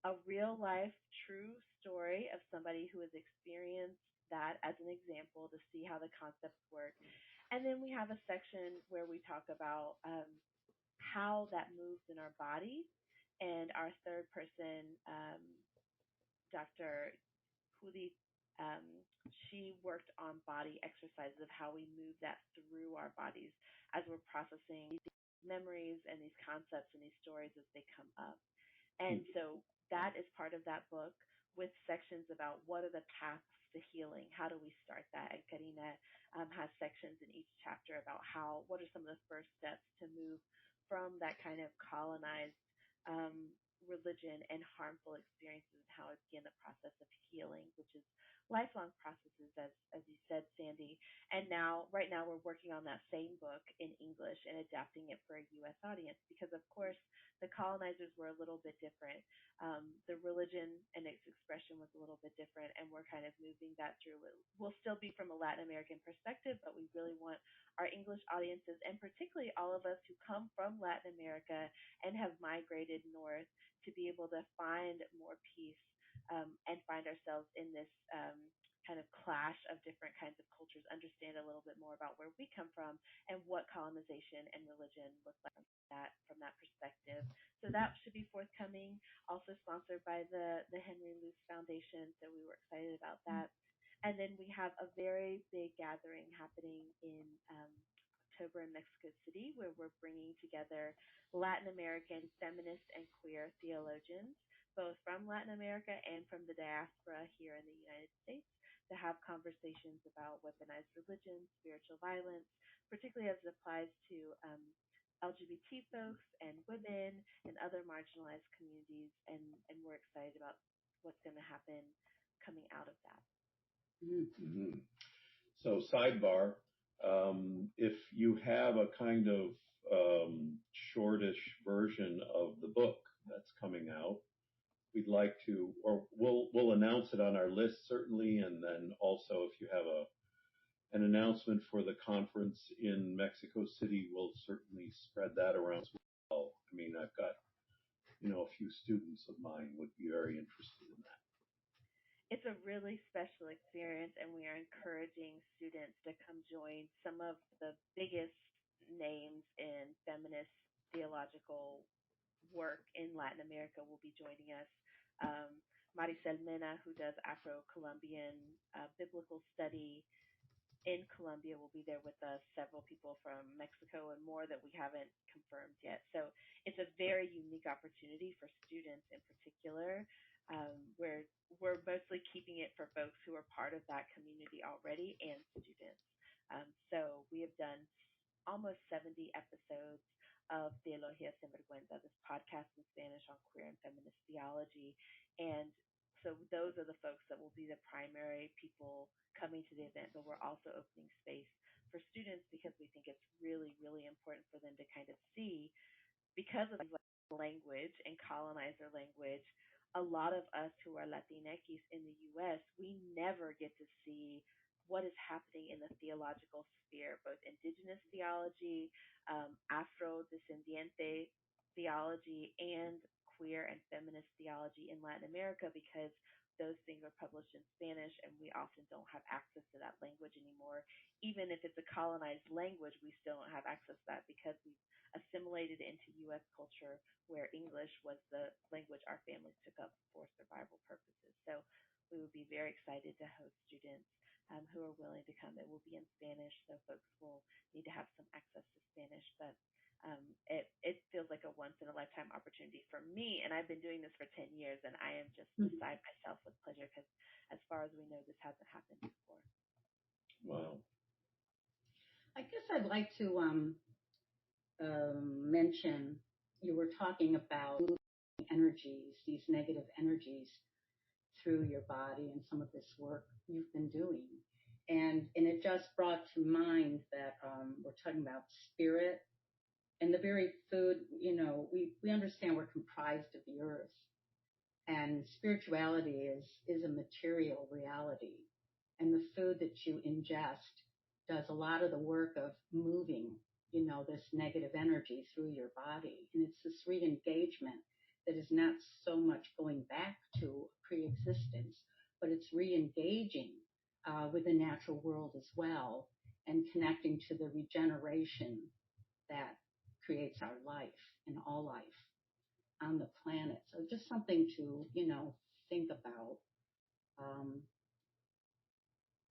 a real life, true story of somebody who has experienced that as an example to see how the concepts work. And then we have a section where we talk about how that moves in our body. And our third person, Dr. Judith, um, she worked on body exercises of how we move that through our bodies as we're processing these memories and these concepts and these stories as they come up. And so that is part of that book, with sections about what are the paths to healing. How do we start that? And Karina has sections in each chapter about what are some of the first steps to move from that kind of colonized um, religion and harmful experiences, and how to begin the process of healing, which is lifelong processes, as you said, Sandy. And right now, we're working on that same book in English and adapting it for a U.S. audience, because, of course, the colonizers were a little bit different. The religion and its expression was a little bit different, and we're kind of moving that through. We'll still be from a Latin American perspective, but we really want our English audiences, and particularly all of us who come from Latin America and have migrated north, to be able to find more peace and find ourselves in this kind of clash of different kinds of cultures, understand a little bit more about where we come from and what colonization and religion look like from that perspective. So that should be forthcoming, also sponsored by the Henry Luce Foundation. So we were excited about that. And then we have a very big gathering happening in October in Mexico City, where we're bringing together Latin American feminist and queer theologians, both from Latin America and from the diaspora here in the United States, to have conversations about weaponized religion, spiritual violence, particularly as it applies to LGBT folks and women and other marginalized communities. And we're excited about what's going to happen coming out of that. Mm-hmm. So sidebar, if you have a kind of shortish version of the book that's coming out, we'd like to, or we'll announce it on our list certainly, and then also if you have an announcement for the conference in Mexico City, we'll certainly spread that around as well. I mean, I've got, a few students of mine would be very interested in that. It's a really special experience, and we are encouraging students to come join. Some of the biggest names in feminist theological work in Latin America will be joining us. Maricel Mena, who does Afro-Colombian biblical study in Colombia, will be there with us. Several people from Mexico and more that we haven't confirmed yet. So it's a very unique opportunity for students in particular. Where we're mostly keeping it for folks who are part of that community already and students. So we have done almost 70 episodes of Teología Sin Vergüenza, this podcast in Spanish on queer and feminist theology. And so those are the folks that will be the primary people coming to the event, but we're also opening space for students, because we think it's really, really important for them to kind of see, because of language and colonizer language, a lot of us who are Latinx in the U.S., we never get to see what is happening in the theological sphere, both indigenous theology, Afro-descendiente theology, and queer and feminist theology in Latin America, because those things are published in Spanish and we often don't have access to that language anymore. Even if it's a colonized language, we still don't have access to that because we've assimilated into U.S. culture where English was the language our families took up for survival purposes. So we would be very excited to host students who are willing to come. It will be in Spanish, so folks will need to have some access to Spanish, but it feels like a once in a lifetime opportunity for me. And I've been doing this for 10 years, and I am just beside myself with pleasure because, as far as we know, this hasn't happened before. Wow. I guess I'd like to mention, you were talking about energies, these negative energies through your body, and some of this work you've been doing. And it just brought to mind that we're talking about spirit and the very food, we understand we're comprised of the earth, and spirituality is a material reality. And the food that you ingest does a lot of the work of moving, this negative energy through your body. And it's this re-engagement that is not so much going back to pre-existence, but it's re-engaging with the natural world as well, and connecting to the regeneration that creates our life and all life on the planet. So just something to, think about.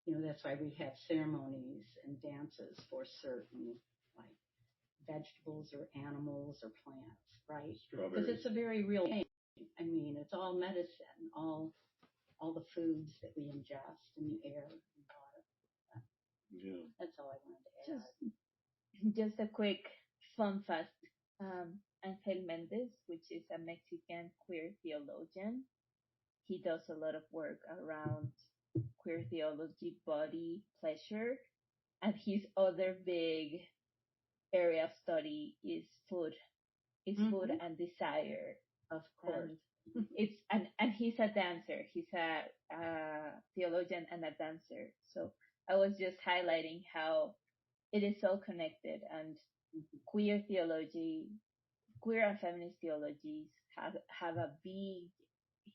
That's why we have ceremonies and dances for certain, like, vegetables or animals or plants, right? Because it's a very real thing. I mean, it's all medicine, all the foods that we ingest in the air and water. Yeah. That's all I wanted to add. Just a quick fun fact. Angel Mendez, which is a Mexican queer theologian, he does a lot of work around queer theology, body, pleasure, and his other big area of study is food. Food and desire. Of course. And he's a dancer. He's a theologian and a dancer. So I was just highlighting how it is so connected, and queer theology, queer and feminist theologies have a big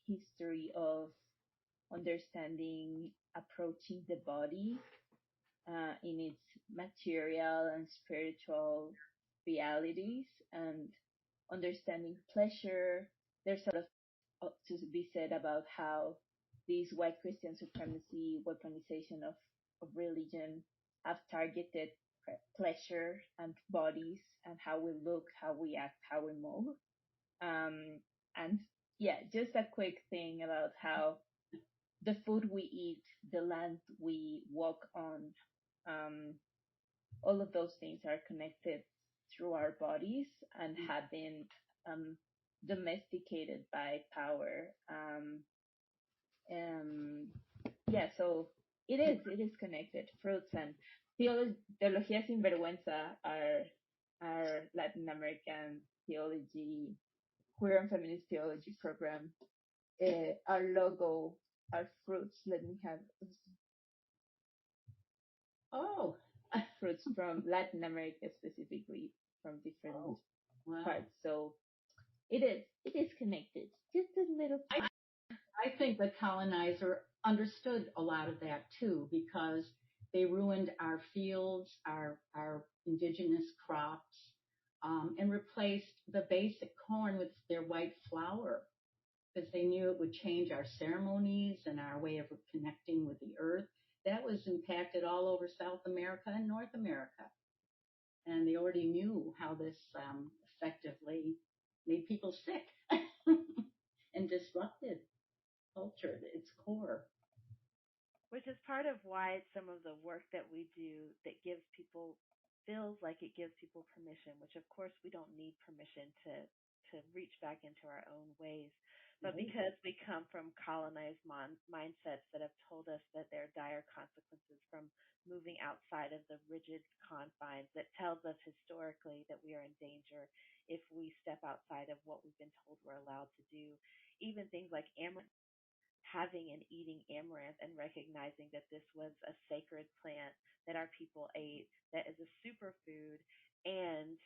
history of understanding, approaching the body in its material and spiritual realities, and understanding pleasure. There's sort of to be said about how these white Christian supremacy, weaponization of religion have targeted pleasure and bodies and how we look, how we act, how we move. And yeah, just a quick thing about how the food we eat, the land we walk on, all of those things are connected through our bodies and have been domesticated by power. Yeah, so it is connected. Fruits and Teología Sin Vergüenza, our Latin American theology, queer and feminist theology program. Our logo, our fruits. Let me have fruits from Latin America, specifically from different parts. So it is connected. Just a little. I think the colonizer understood a lot of that too, because they ruined our fields, our indigenous crops, and replaced the basic corn with their white flour, because they knew it would change our ceremonies and our way of connecting with the earth. That was impacted all over South America and North America. And they already knew how this effectively made people sick and disrupted culture at its core. Which is part of why some of the work that we do that feels like it gives people permission, which of course we don't need permission to reach back into our own ways. But because we come from colonized mindsets that have told us that there are dire consequences from moving outside of the rigid confines, that tells us historically that we are in danger if we step outside of what we've been told we're allowed to do. even things like amaranth, having and eating amaranth and recognizing that this was a sacred plant that our people ate, that is a superfood, and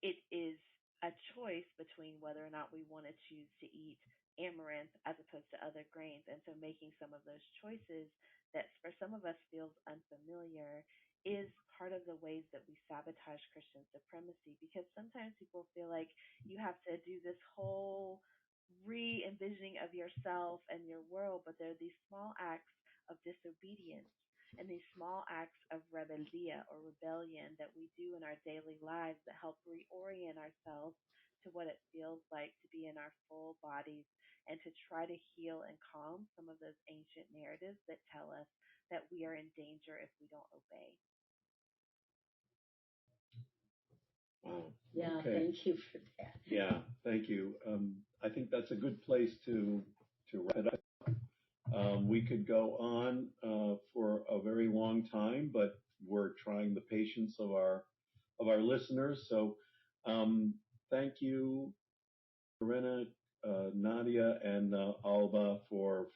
it is a choice between whether or not we want to choose to eat amaranth as opposed to other grains. And so making some of those choices that for some of us feels unfamiliar is part of the ways that we sabotage Christian supremacy, because sometimes people feel like you have to do this whole re-envisioning of yourself and your world, but there are these small acts of disobedience and these small acts of rebeldia or rebellion that we do in our daily lives that help reorient ourselves to what it feels like to be in our full bodies and to try to heal and calm some of those ancient narratives that tell us that we are in danger if we don't obey. Wow. Yeah, Okay. thank you for that. Yeah, thank you. I think that's a good place to wrap it up. We could go on for a very long time, but we're trying the patience of our listeners. So thank you, Karina, Nadia, and Alba for